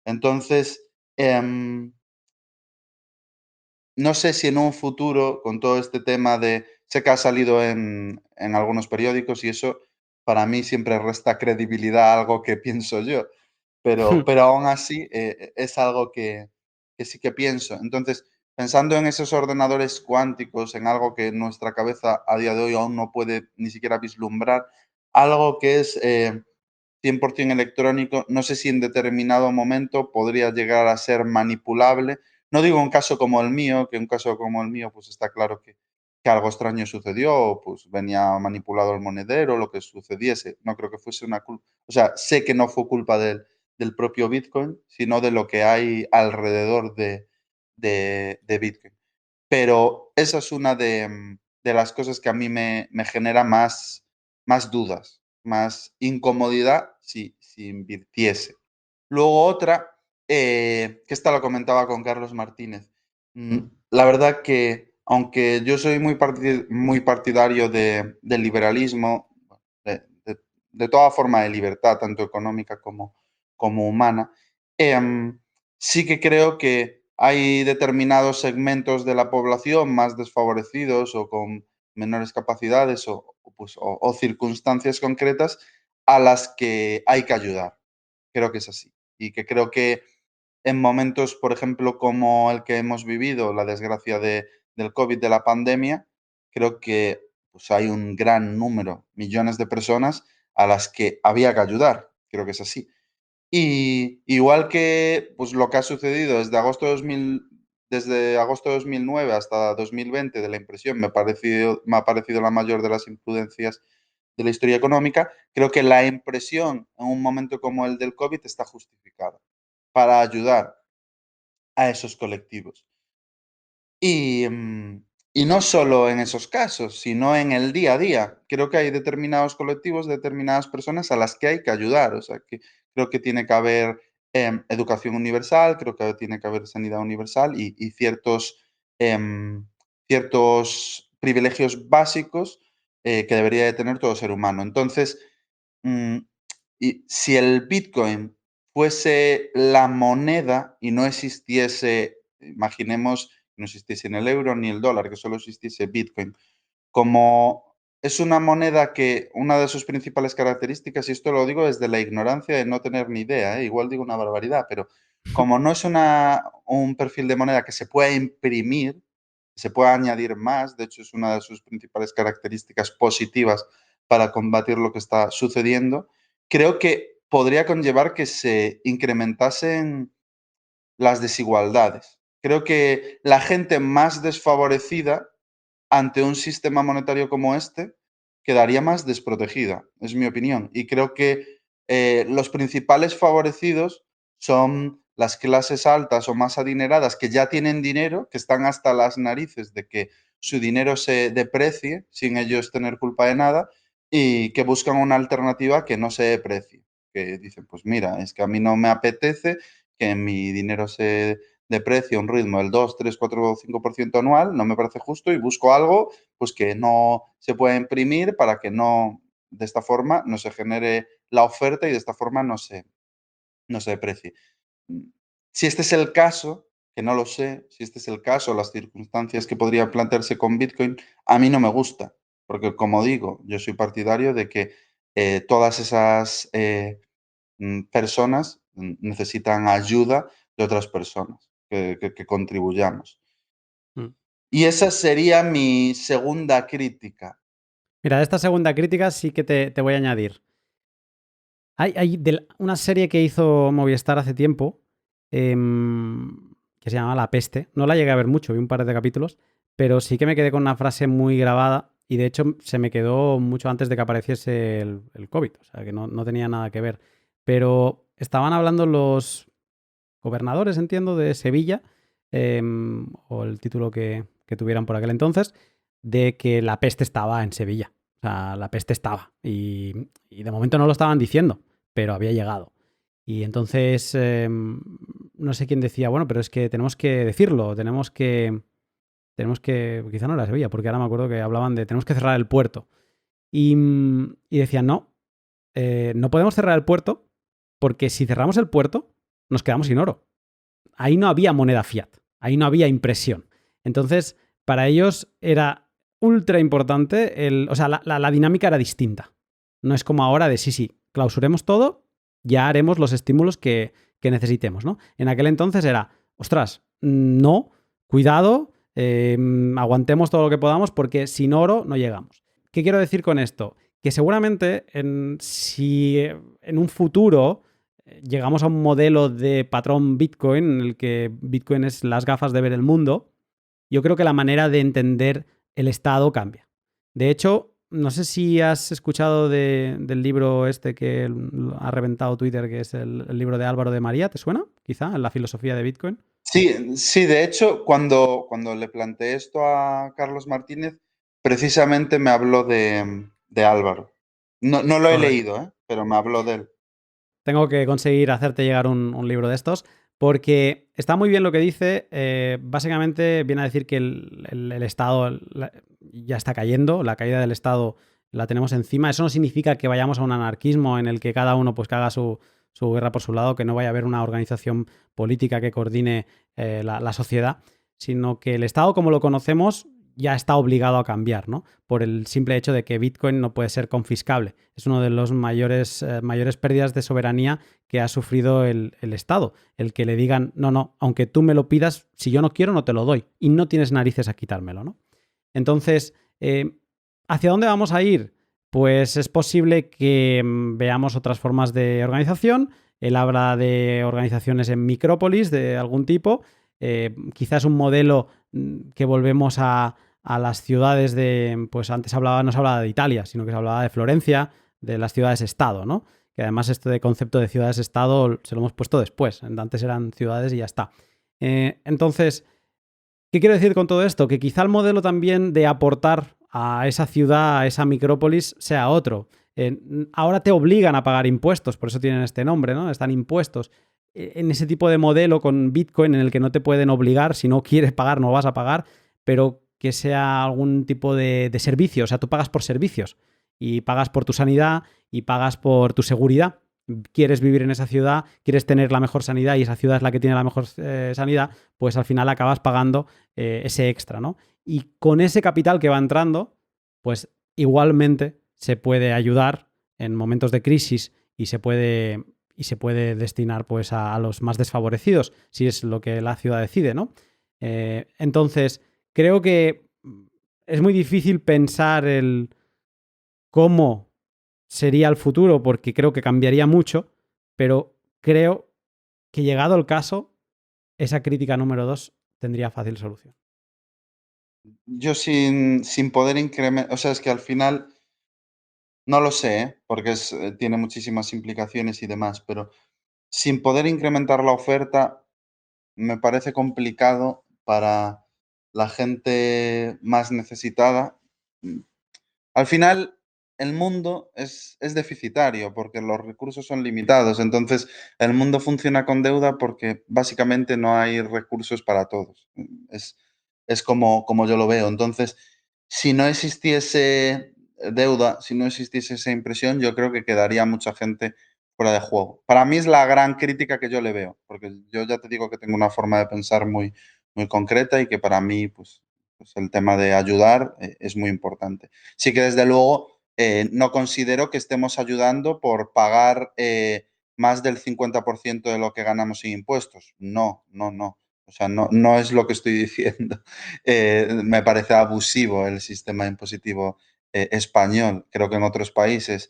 Entonces, no sé si en un futuro, con todo este tema sé que ha salido en algunos periódicos y eso para mí siempre resta credibilidad a algo que pienso yo, pero aún así es algo que sí que pienso. Entonces, pensando en esos ordenadores cuánticos, en algo que nuestra cabeza a día de hoy aún no puede ni siquiera vislumbrar, algo que es 100% electrónico, no sé si en determinado momento podría llegar a ser manipulable. No digo un caso como el mío, que un caso como el mío, pues está claro que algo extraño sucedió, pues venía manipulado el monedero, lo que sucediese. No creo que fuese una culpa. O sea, sé que no fue culpa del propio Bitcoin, sino de lo que hay alrededor de Bitcoin. Pero esa es una de las cosas que a mí me genera más dudas, más incomodidad si invirtiese. Luego otra, que esta lo comentaba con Carlos Martínez. La verdad que, aunque yo soy muy partidario del liberalismo, de, de- de toda forma de libertad, tanto económica como humana, em, sí que creo que hay determinados segmentos de la población más desfavorecidos o con menores capacidades o circunstancias concretas a las que hay que ayudar. Creo que es así. Y que creo que en momentos, por ejemplo, como el que hemos vivido, la desgracia del COVID, de la pandemia, creo que pues, hay un gran número, millones de personas a las que había que ayudar. Creo que es así. Y igual que pues, lo que ha sucedido desde agosto de 2009 hasta 2020 de la impresión me ha parecido la mayor de las imprudencias de la historia económica, creo que la impresión en un momento como el del COVID está justificada para ayudar a esos colectivos. Y, y no solo en esos casos, sino en el día a día. Creo que hay determinados colectivos, determinadas personas a las que hay que ayudar. O sea, que creo que tiene que haber educación universal, creo que tiene que haber sanidad universal y em, ciertos privilegios básicos que debería de tener todo ser humano. Entonces, mm, y si el Bitcoin fuese la moneda y no existiese, imaginemos, no existiese ni el euro ni el dólar, que solo existiese Bitcoin. Como es una moneda que una de sus principales características, y esto lo digo desde la ignorancia de no tener ni idea, igual digo una barbaridad, pero como no es un perfil de moneda que se pueda imprimir, se pueda añadir más, de hecho es una de sus principales características positivas para combatir lo que está sucediendo, creo que podría conllevar que se incrementasen las desigualdades. Creo que la gente más desfavorecida ante un sistema monetario como este quedaría más desprotegida, es mi opinión. Y creo que los principales favorecidos son las clases altas o más adineradas que ya tienen dinero, que están hasta las narices de que su dinero se deprecie sin ellos tener culpa de nada y que buscan una alternativa que no se deprecie. Que dicen, pues mira, es que a mí no me apetece que mi dinero se deprecie a un ritmo del 2, 3, 4 o 5% anual, no me parece justo y busco algo pues que no se pueda imprimir para que no, de esta forma, no se genere la oferta y de esta forma no se deprecie. Mm, Si este es el caso, que no lo sé, si este es el caso, las circunstancias que podrían plantearse con Bitcoin, a mí no me gusta, porque como digo, yo soy partidario de que todas esas personas necesitan ayuda de otras personas, que contribuyamos. Mm. Y esa sería mi segunda crítica. Mira, de esta segunda crítica sí que te voy a añadir. Hay una serie que hizo Movistar hace tiempo, que se llama La Peste. No la llegué a ver mucho, vi un par de capítulos, pero sí que me quedé con una frase muy grabada y de hecho se me quedó mucho antes de que apareciese el COVID, o sea que no tenía nada que ver. Pero estaban hablando los gobernadores, entiendo, de Sevilla, o el título que tuvieran por aquel entonces, de que la peste estaba en Sevilla. O sea, la peste estaba. Y de momento no lo estaban diciendo, pero había llegado. Y entonces, no sé quién decía, bueno, pero es que tenemos que decirlo, quizá no era Sevilla, porque ahora me acuerdo que hablaban de, tenemos que cerrar el puerto. Y decían, no, no podemos cerrar el puerto porque si cerramos el puerto, nos quedamos sin oro. Ahí no había moneda fiat, ahí no había impresión. Entonces, para ellos era ultra importante, o sea, la dinámica era distinta. No es como ahora de sí, clausuremos todo, ya haremos los estímulos que necesitemos, ¿no? En aquel entonces era, ostras, no, cuidado, aguantemos todo lo que podamos porque sin oro no llegamos. ¿Qué quiero decir con esto? Que seguramente si en un futuro llegamos a un modelo de patrón Bitcoin en el que Bitcoin es las gafas de ver el mundo, yo creo que la manera de entender el Estado cambia. De hecho, no sé si has escuchado del libro este que ha reventado Twitter, que es el libro de Álvaro de María, ¿te suena? Quizá, La filosofía de Bitcoin. Sí, sí, de hecho, cuando le planteé esto a Carlos Martínez, precisamente me habló de Álvaro. No lo he Correcto. leído, ¿eh? Pero me habló de él. Tengo que conseguir hacerte llegar un libro de estos, porque está muy bien lo que dice. Básicamente viene a decir que el Estado ya está cayendo, la caída del Estado la tenemos encima. Eso no significa que vayamos a un anarquismo en el que cada uno pues que haga su guerra por su lado, que no vaya a haber una organización política que coordine la sociedad, sino que el Estado como lo conocemos ya está obligado a cambiar, ¿no? Por el simple hecho de que Bitcoin no puede ser confiscable. Es una de las mayores pérdidas de soberanía que ha sufrido el Estado. El que le digan, no, aunque tú me lo pidas, si yo no quiero, no te lo doy. Y no tienes narices a quitármelo, ¿no? Entonces, ¿hacia dónde vamos a ir? Pues es posible que veamos otras formas de organización. Él habla de organizaciones en micrópolis de algún tipo. Quizás un modelo que volvemos a las ciudades de, pues antes no se hablaba de Italia, sino que se hablaba de Florencia, de las ciudades-estado, ¿no? Que además este de concepto de ciudades-estado se lo hemos puesto después. Antes eran ciudades y ya está. Entonces, ¿qué quiero decir con todo esto? Que quizá el modelo también de aportar a esa ciudad, a esa micrópolis, sea otro. Ahora te obligan a pagar impuestos, por eso tienen este nombre, ¿no? Están impuestos. En ese tipo de modelo con Bitcoin en el que no te pueden obligar, si no quieres pagar, no vas a pagar, pero que sea algún tipo de servicio. O sea, tú pagas por servicios y pagas por tu sanidad y pagas por tu seguridad. Quieres vivir en esa ciudad, quieres tener la mejor sanidad y esa ciudad es la que tiene la mejor sanidad, pues al final acabas pagando ese extra, ¿no? Y con ese capital que va entrando, pues igualmente se puede ayudar en momentos de crisis y se puede destinar pues a los más desfavorecidos, si es lo que la ciudad decide, ¿no? Entonces, creo que es muy difícil pensar el cómo sería el futuro, porque creo que cambiaría mucho, pero creo que llegado el caso, esa crítica número 2 tendría fácil solución. Yo sin poder incrementar, o sea, es que al final no lo sé, ¿eh? Porque tiene muchísimas implicaciones y demás, pero sin poder incrementar la oferta, me parece complicado para la gente más necesitada. Mm, Al final, el mundo es deficitario porque los recursos son limitados. Entonces, el mundo funciona con deuda porque básicamente no hay recursos para todos. Es como yo lo veo. Entonces, si no existiese deuda, si no existiese esa impresión, yo creo que quedaría mucha gente fuera de juego. Para mí es la gran crítica que yo le veo, porque yo ya te digo que tengo una forma de pensar muy concreta y que para mí, pues el tema de ayudar es muy importante. Sí que desde luego no considero que estemos ayudando por pagar más del 50% de lo que ganamos sin impuestos. No, no, no. O sea, no es lo que estoy diciendo. Me parece abusivo el sistema impositivo español. Creo que en otros países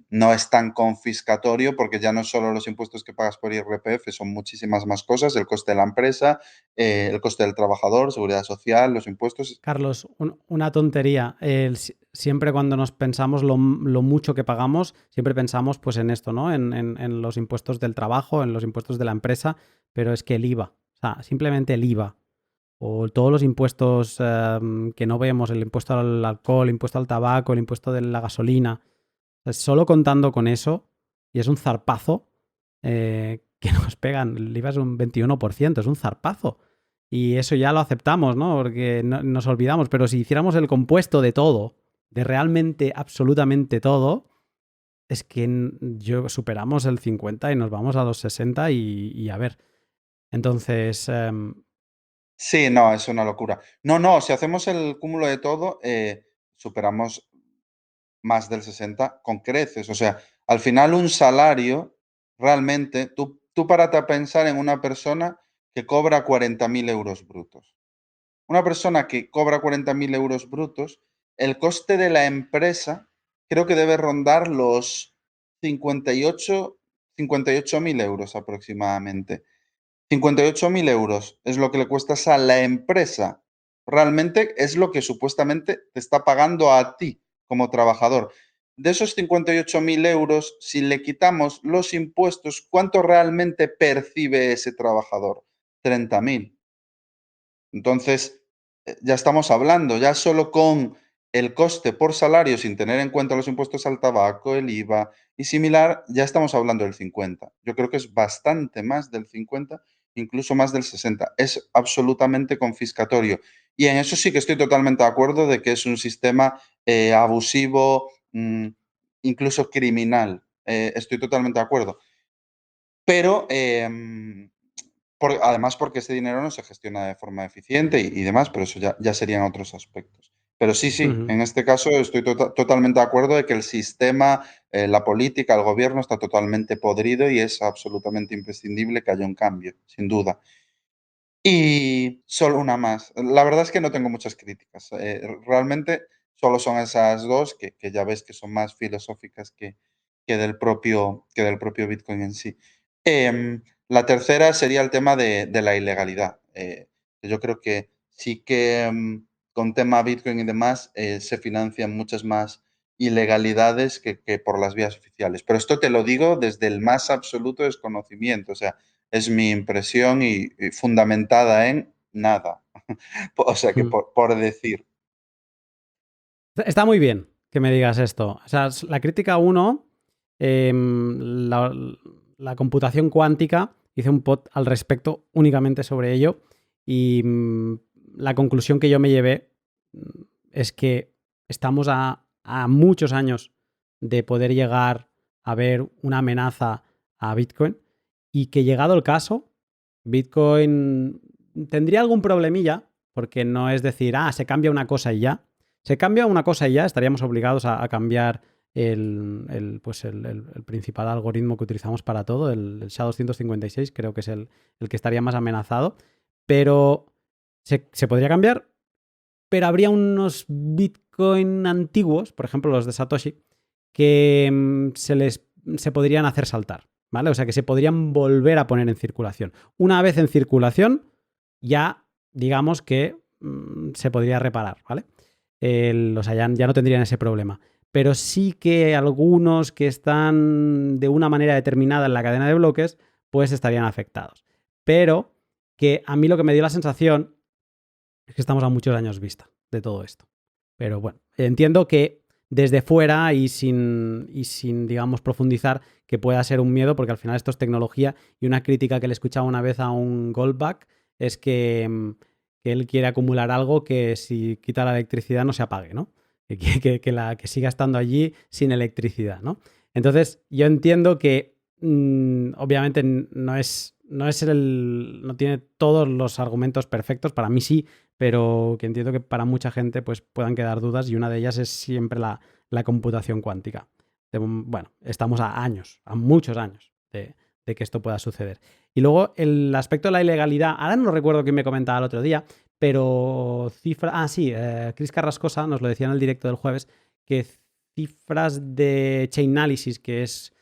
no es tan confiscatorio porque ya no solo los impuestos que pagas por IRPF, son muchísimas más cosas, el coste de la empresa, el coste del trabajador, seguridad social, los impuestos. Carlos, una tontería. Siempre cuando nos pensamos lo mucho que pagamos, siempre pensamos pues en esto, ¿no? En los impuestos del trabajo, en los impuestos de la empresa, pero es que el IVA, o sea, simplemente el IVA, o todos los impuestos que no vemos, el impuesto al alcohol, el impuesto al tabaco, el impuesto de la gasolina, o sea, solo contando con eso, y es un zarpazo que nos pegan, el IVA es un 21%, es un zarpazo. Y eso ya lo aceptamos, ¿no? Porque nos olvidamos. Pero si hiciéramos el compuesto de todo, de realmente, absolutamente todo, es que yo superamos el 50 y nos vamos a los 60 y a ver. Entonces, Sí, no, es una locura. No, si hacemos el cúmulo de todo, superamos más del 60 con creces. O sea, al final un salario, realmente, tú párate a pensar en una persona que cobra 40.000 euros brutos. Una persona que cobra 40.000 euros brutos, el coste de la empresa creo que debe rondar los 58.000 euros aproximadamente. 58.000 euros es lo que le cuesta a la empresa realmente es lo que supuestamente te está pagando a ti como trabajador. De esos 58.000 euros, si le quitamos los impuestos, ¿cuánto realmente percibe ese trabajador? 30.000. Entonces, ya estamos hablando, ya solo con el coste por salario, sin tener en cuenta los impuestos al tabaco, el IVA y similar, ya estamos hablando del 50. Yo creo que es bastante más del 50, incluso más del 60. Es absolutamente confiscatorio. Y en eso sí que estoy totalmente de acuerdo de que es un sistema abusivo, incluso criminal. Estoy totalmente de acuerdo. Pero además, porque ese dinero no se gestiona de forma eficiente y demás, pero eso ya serían otros aspectos. Pero sí, sí, Ujú. en este caso estoy totalmente de acuerdo de que el sistema, la política, el gobierno está totalmente podrido y es absolutamente imprescindible que haya un cambio, sin duda. Y solo una más. La verdad es que no tengo muchas críticas. Realmente solo son esas dos que ya ves que son más filosóficas que del propio Bitcoin en sí. La tercera sería el tema de la ilegalidad. Yo creo que sí que con tema Bitcoin y demás se financian muchas más ilegalidades que por las vías oficiales. Pero esto te lo digo desde el más absoluto desconocimiento. O sea, es mi impresión y fundamentada en nada. O sea, que Mm. por decir. Está muy bien que me digas esto. O sea, la crítica 1, la computación cuántica, hice un pod al respecto únicamente sobre ello y la conclusión que yo me llevé es que estamos a muchos años de poder llegar a ver una amenaza a Bitcoin y que llegado el caso, Bitcoin tendría algún problemilla porque no es decir, se cambia una cosa y ya. Se cambia una cosa y ya estaríamos obligados a cambiar el principal algoritmo que utilizamos para todo, el SHA-256, creo que es el que estaría más amenazado, pero se podría cambiar, pero habría unos Bitcoin antiguos, por ejemplo los de Satoshi, que se podrían hacer saltar, ¿vale? O sea, que se podrían volver a poner en circulación. Una vez en circulación, ya digamos que se podría reparar, ¿vale? O sea, ya no tendrían ese problema. Pero sí que algunos que están de una manera determinada en la cadena de bloques, pues estarían afectados. Pero que a mí lo que me dio la sensación es que estamos a muchos años vista de todo esto. Pero bueno, entiendo que desde fuera y sin, digamos, profundizar, que pueda ser un miedo, porque al final esto es tecnología, y una crítica que le escuchaba una vez a un Goldback es que él quiere acumular algo que si quita la electricidad no se apague, ¿no? Que siga estando allí sin electricidad, ¿no? Entonces, yo entiendo que obviamente no tiene todos los argumentos perfectos, para mí sí, pero que entiendo que para mucha gente pues, puedan quedar dudas y una de ellas es siempre la computación cuántica. Bueno, estamos a muchos años de que esto pueda suceder. Y luego el aspecto de la ilegalidad, ahora no recuerdo quién me comentaba el otro día, pero Chris Carrascosa nos lo decía en el directo del jueves, que cifras de Chainalysis, que es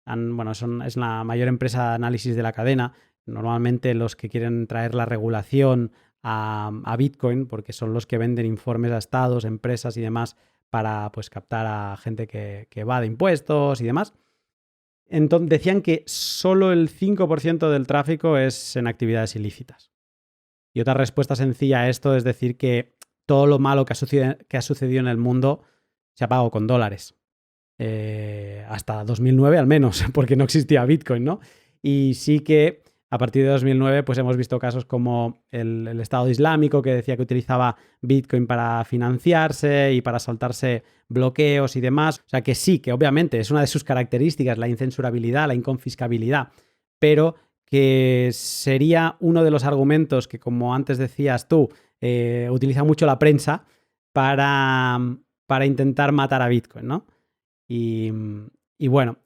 la mayor empresa de análisis de la cadena, normalmente los que quieren traer la regulación a Bitcoin, porque son los que venden informes a estados, empresas y demás para pues captar a gente que evade impuestos y demás. Entonces decían que solo el 5% del tráfico es en actividades ilícitas. Y otra respuesta sencilla a esto es decir que todo lo malo que ha sucedido en el mundo se ha pagado con dólares. Hasta 2009 al menos, porque no existía Bitcoin, ¿no? Y sí que a partir de 2009 pues hemos visto casos como el Estado Islámico, que decía que utilizaba Bitcoin para financiarse y para saltarse bloqueos y demás. O sea que sí, que obviamente es una de sus características la incensurabilidad, la inconfiscabilidad, pero que sería uno de los argumentos que, como antes decías tú, utiliza mucho la prensa para intentar matar a Bitcoin, ¿no? Y bueno,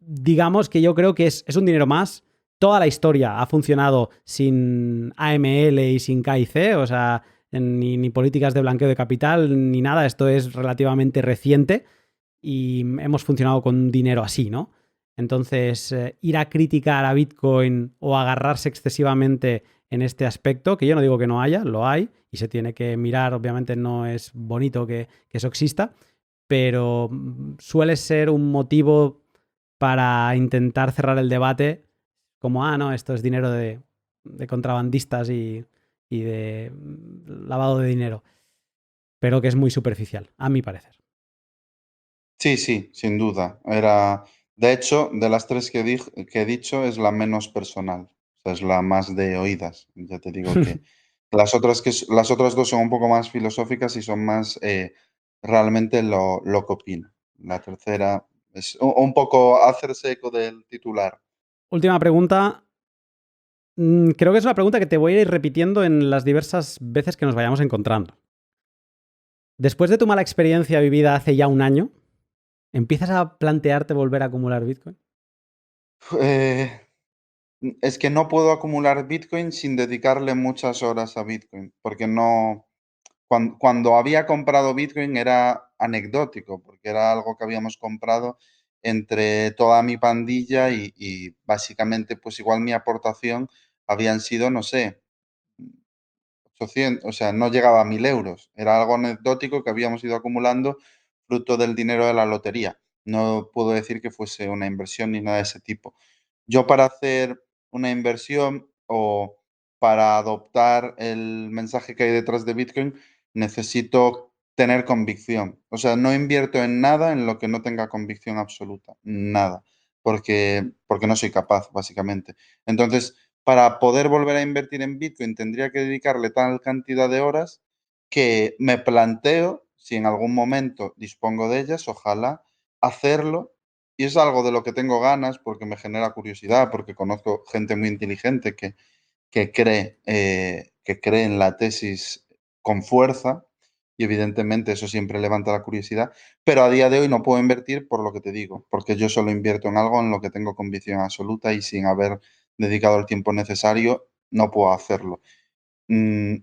digamos que yo creo que es un dinero más. Toda la historia ha funcionado sin AML y sin KIC, o sea, ni políticas de blanqueo de capital, ni nada. Esto es relativamente reciente y hemos funcionado con dinero así, ¿no? Entonces, ir a criticar a Bitcoin o agarrarse excesivamente en este aspecto, que yo no digo que no haya, lo hay, y se tiene que mirar, obviamente no es bonito que eso exista, pero suele ser un motivo para intentar cerrar el debate como, no, esto es dinero de contrabandistas y de lavado de dinero, pero que es muy superficial, a mi parecer. Sí, sí, sin duda. De hecho, de las tres que he dicho, es la menos personal. O sea, es la más de oídas. Ya te digo que las otras dos son un poco más filosóficas y son más realmente lo que opino. La tercera es un poco hacerse eco del titular. Última pregunta. Creo que es una pregunta que te voy a ir repitiendo en las diversas veces que nos vayamos encontrando. Después de tu mala experiencia vivida hace ya un año, ¿empiezas a plantearte volver a acumular Bitcoin? Eh, es que no puedo acumular Bitcoin sin dedicarle muchas horas a Bitcoin, porque no, cuando había comprado Bitcoin era anecdótico, porque era algo que habíamos comprado entre toda mi pandilla y básicamente pues igual mi aportación habían sido, no sé, 800, o sea, no llegaba a 1.000 euros. Era algo anecdótico que habíamos ido acumulando fruto del dinero de la lotería. No puedo decir que fuese una inversión ni nada de ese tipo. Yo para hacer una inversión o para adoptar el mensaje que hay detrás de Bitcoin, necesito tener convicción. O sea, no invierto en nada en lo que no tenga convicción absoluta. Nada. Porque no soy capaz, básicamente. Entonces, para poder volver a invertir en Bitcoin, tendría que dedicarle tal cantidad de horas que me planteo, si en algún momento dispongo de ellas, ojalá hacerlo, y es algo de lo que tengo ganas porque me genera curiosidad, porque conozco gente muy inteligente que cree en la tesis con fuerza y evidentemente eso siempre levanta la curiosidad, pero a día de hoy no puedo invertir por lo que te digo, porque yo solo invierto en algo en lo que tengo convicción absoluta y sin haber dedicado el tiempo necesario no puedo hacerlo. Mm,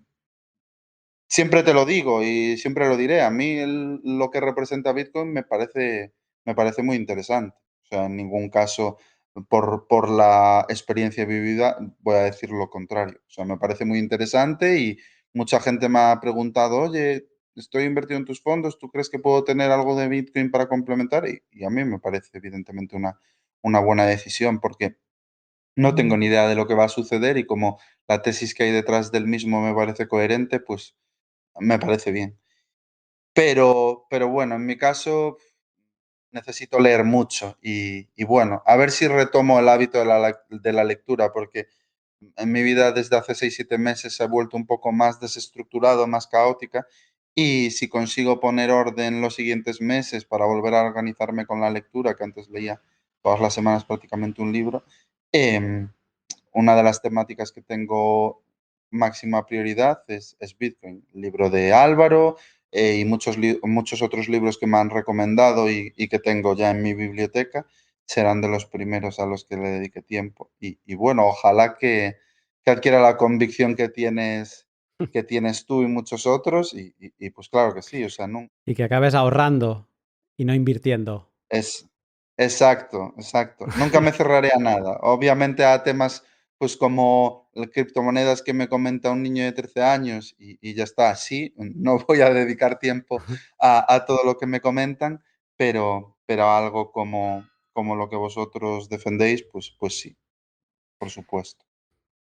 Siempre te lo digo y siempre lo diré. A mí lo que representa Bitcoin me parece muy interesante. O sea, en ningún caso, por la experiencia vivida, voy a decir lo contrario. O sea, me parece muy interesante y mucha gente me ha preguntado, oye, estoy invertido en tus fondos, ¿tú crees que puedo tener algo de Bitcoin para complementar? Y a mí me parece evidentemente una buena decisión porque no tengo ni idea de lo que va a suceder y como la tesis que hay detrás del mismo me parece coherente, pues me parece bien. Pero bueno, en mi caso necesito leer mucho y bueno, a ver si retomo el hábito de la lectura, porque en mi vida desde hace 6 7 meses se ha vuelto un poco más desestructurado, más caótica, y si consigo poner orden los siguientes meses para volver a organizarme con la lectura, que antes leía todas las semanas prácticamente un libro, em, una de las temáticas que tengo máxima prioridad es Bitcoin, el libro de Álvaro y muchos otros libros que me han recomendado y que tengo ya en mi biblioteca serán de los primeros a los que le dedique tiempo. Y bueno, ojalá que adquiera la convicción que tienes tú y muchos otros y pues claro que sí, o sea, no, Y que acabes ahorrando y no invirtiendo. es exacto, exacto. Nunca me cerraré a nada. Obviamente a temas, pues, como las criptomonedas que me comenta un niño de 13 años y ya está. Sí, no voy a dedicar tiempo a todo lo que me comentan, pero a algo como lo que vosotros defendéis, pues sí, por supuesto.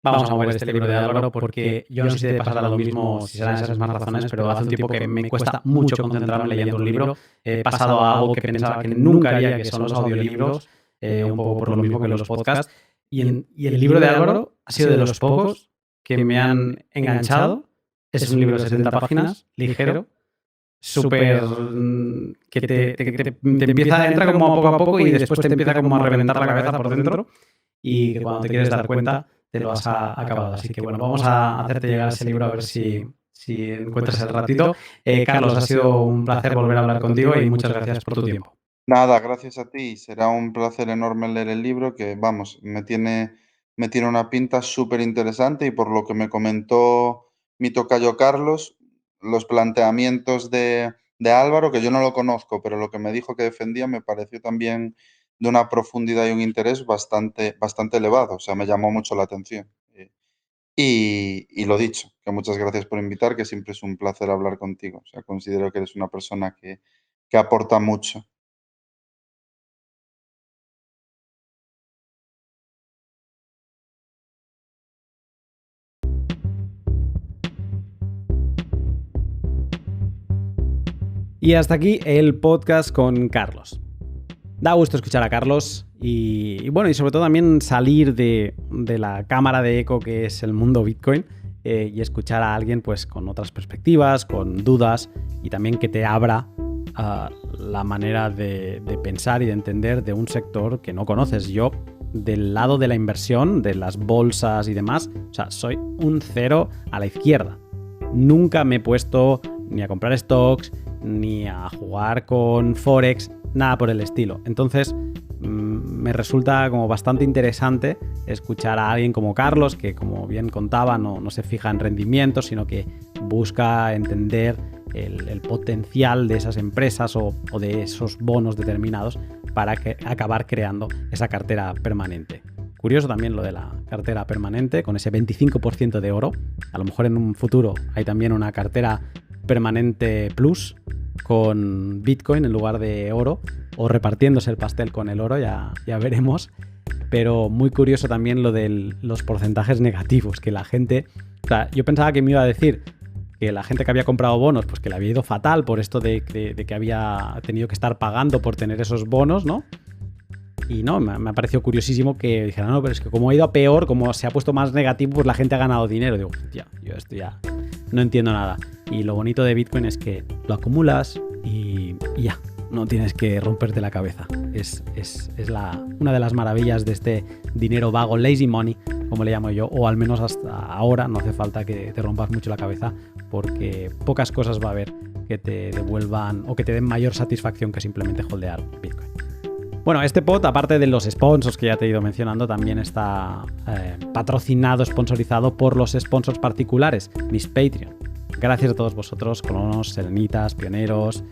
Vamos a mover este libro de Álvaro porque yo no sé si te pasará lo mismo, si serán esas mismas razones, pero hace un tiempo que me cuesta mucho concentrarme leyendo un libro. He pasado a algo que pensaba que nunca haría, que son los audiolibros, un poco por lo mismo que los podcasts. Y el libro de Álvaro ha sido de los pocos que me han enganchado. Es un libro de 70 páginas, ligero, súper que te empieza a entrar como a poco y después te empieza como a reventar la cabeza por dentro y que cuando te quieres dar cuenta te lo has acabado. Así que bueno, vamos a hacerte llegar ese libro a ver si encuentras el ratito. Carlos, ha sido un placer volver a hablar contigo y muchas gracias por tu tiempo. Nada, gracias a ti. Será un placer enorme leer el libro que, vamos, me tiene una pinta súper interesante y por lo que me comentó mi tocayo Carlos, los planteamientos de Álvaro, que yo no lo conozco, pero lo que me dijo que defendía me pareció también de una profundidad y un interés bastante elevado. O sea, me llamó mucho la atención. Y lo dicho, que muchas gracias por invitar, que siempre es un placer hablar contigo. O sea, considero que eres una persona que aporta mucho. Y hasta aquí el podcast con Carlos. Da gusto escuchar a Carlos y bueno, y sobre todo también salir de la cámara de eco que es el mundo Bitcoin y escuchar a alguien pues con otras perspectivas, con dudas y también que te abra la manera de pensar y de entender de un sector que no conoces. Yo, del lado de la inversión, de las bolsas y demás, o sea, soy un cero a la izquierda. Nunca me he puesto ni a comprar stocks, ni a jugar con Forex, nada por el estilo. Entonces, me resulta como bastante interesante escuchar a alguien como Carlos, que como bien contaba, no se fija en rendimientos, sino que busca entender el potencial de esas empresas o de esos bonos determinados para acabar creando esa cartera permanente. Curioso también lo de la cartera permanente, con ese 25% de oro. A lo mejor en un futuro hay también una cartera permanente plus con Bitcoin en lugar de oro, o repartiéndose el pastel con el oro, ya veremos. Pero muy curioso también lo de los porcentajes negativos, que la gente... O sea, yo pensaba que me iba a decir que la gente que había comprado bonos, pues que le había ido fatal por esto de que había tenido que estar pagando por tener esos bonos, ¿no? Y no, me ha parecido curiosísimo que dijeran, no, pero es que como ha ido a peor, como se ha puesto más negativo, pues la gente ha ganado dinero. Digo, hostia, yo esto ya no entiendo nada. Y lo bonito de Bitcoin es que lo acumulas y ya, no tienes que romperte la cabeza. Es una de las maravillas de este dinero vago, lazy money, como le llamo yo, o al menos hasta ahora no hace falta que te rompas mucho la cabeza, porque pocas cosas va a haber que te devuelvan o que te den mayor satisfacción que simplemente holdear Bitcoin. Bueno, este pod, aparte de los sponsors que ya te he ido mencionando, también está patrocinado, sponsorizado por los sponsors particulares, mis Patreon. Gracias a todos vosotros, colonos, selenitas, pioneros,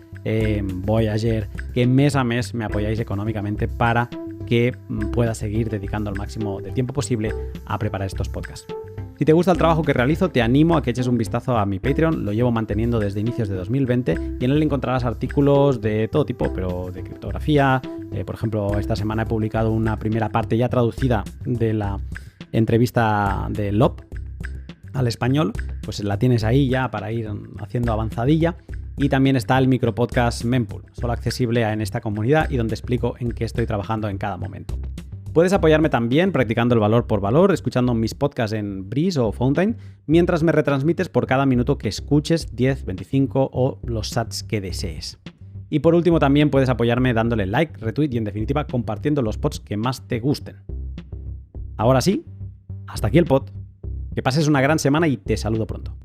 Voyager, que mes a mes me apoyáis económicamente para que pueda seguir dedicando el máximo de tiempo posible a preparar estos podcasts. Si te gusta el trabajo que realizo, te animo a que eches un vistazo a mi Patreon. Lo llevo manteniendo desde inicios de 2020 y en él encontrarás artículos de todo tipo, pero de criptografía. Por ejemplo, esta semana he publicado una primera parte ya traducida de la entrevista de Lob al español. Pues la tienes ahí ya para ir haciendo avanzadilla. Y también está el micropodcast Mempool, solo accesible en esta comunidad y donde explico en qué estoy trabajando en cada momento. Puedes apoyarme también practicando el valor por valor, escuchando mis podcasts en Breeze o Fountain, mientras me retransmites por cada minuto que escuches, 10, 25 o los sats que desees. Y por último también puedes apoyarme dándole like, retweet y en definitiva compartiendo los pods que más te gusten. Ahora sí, hasta aquí el pod. Que pases una gran semana y te saludo pronto.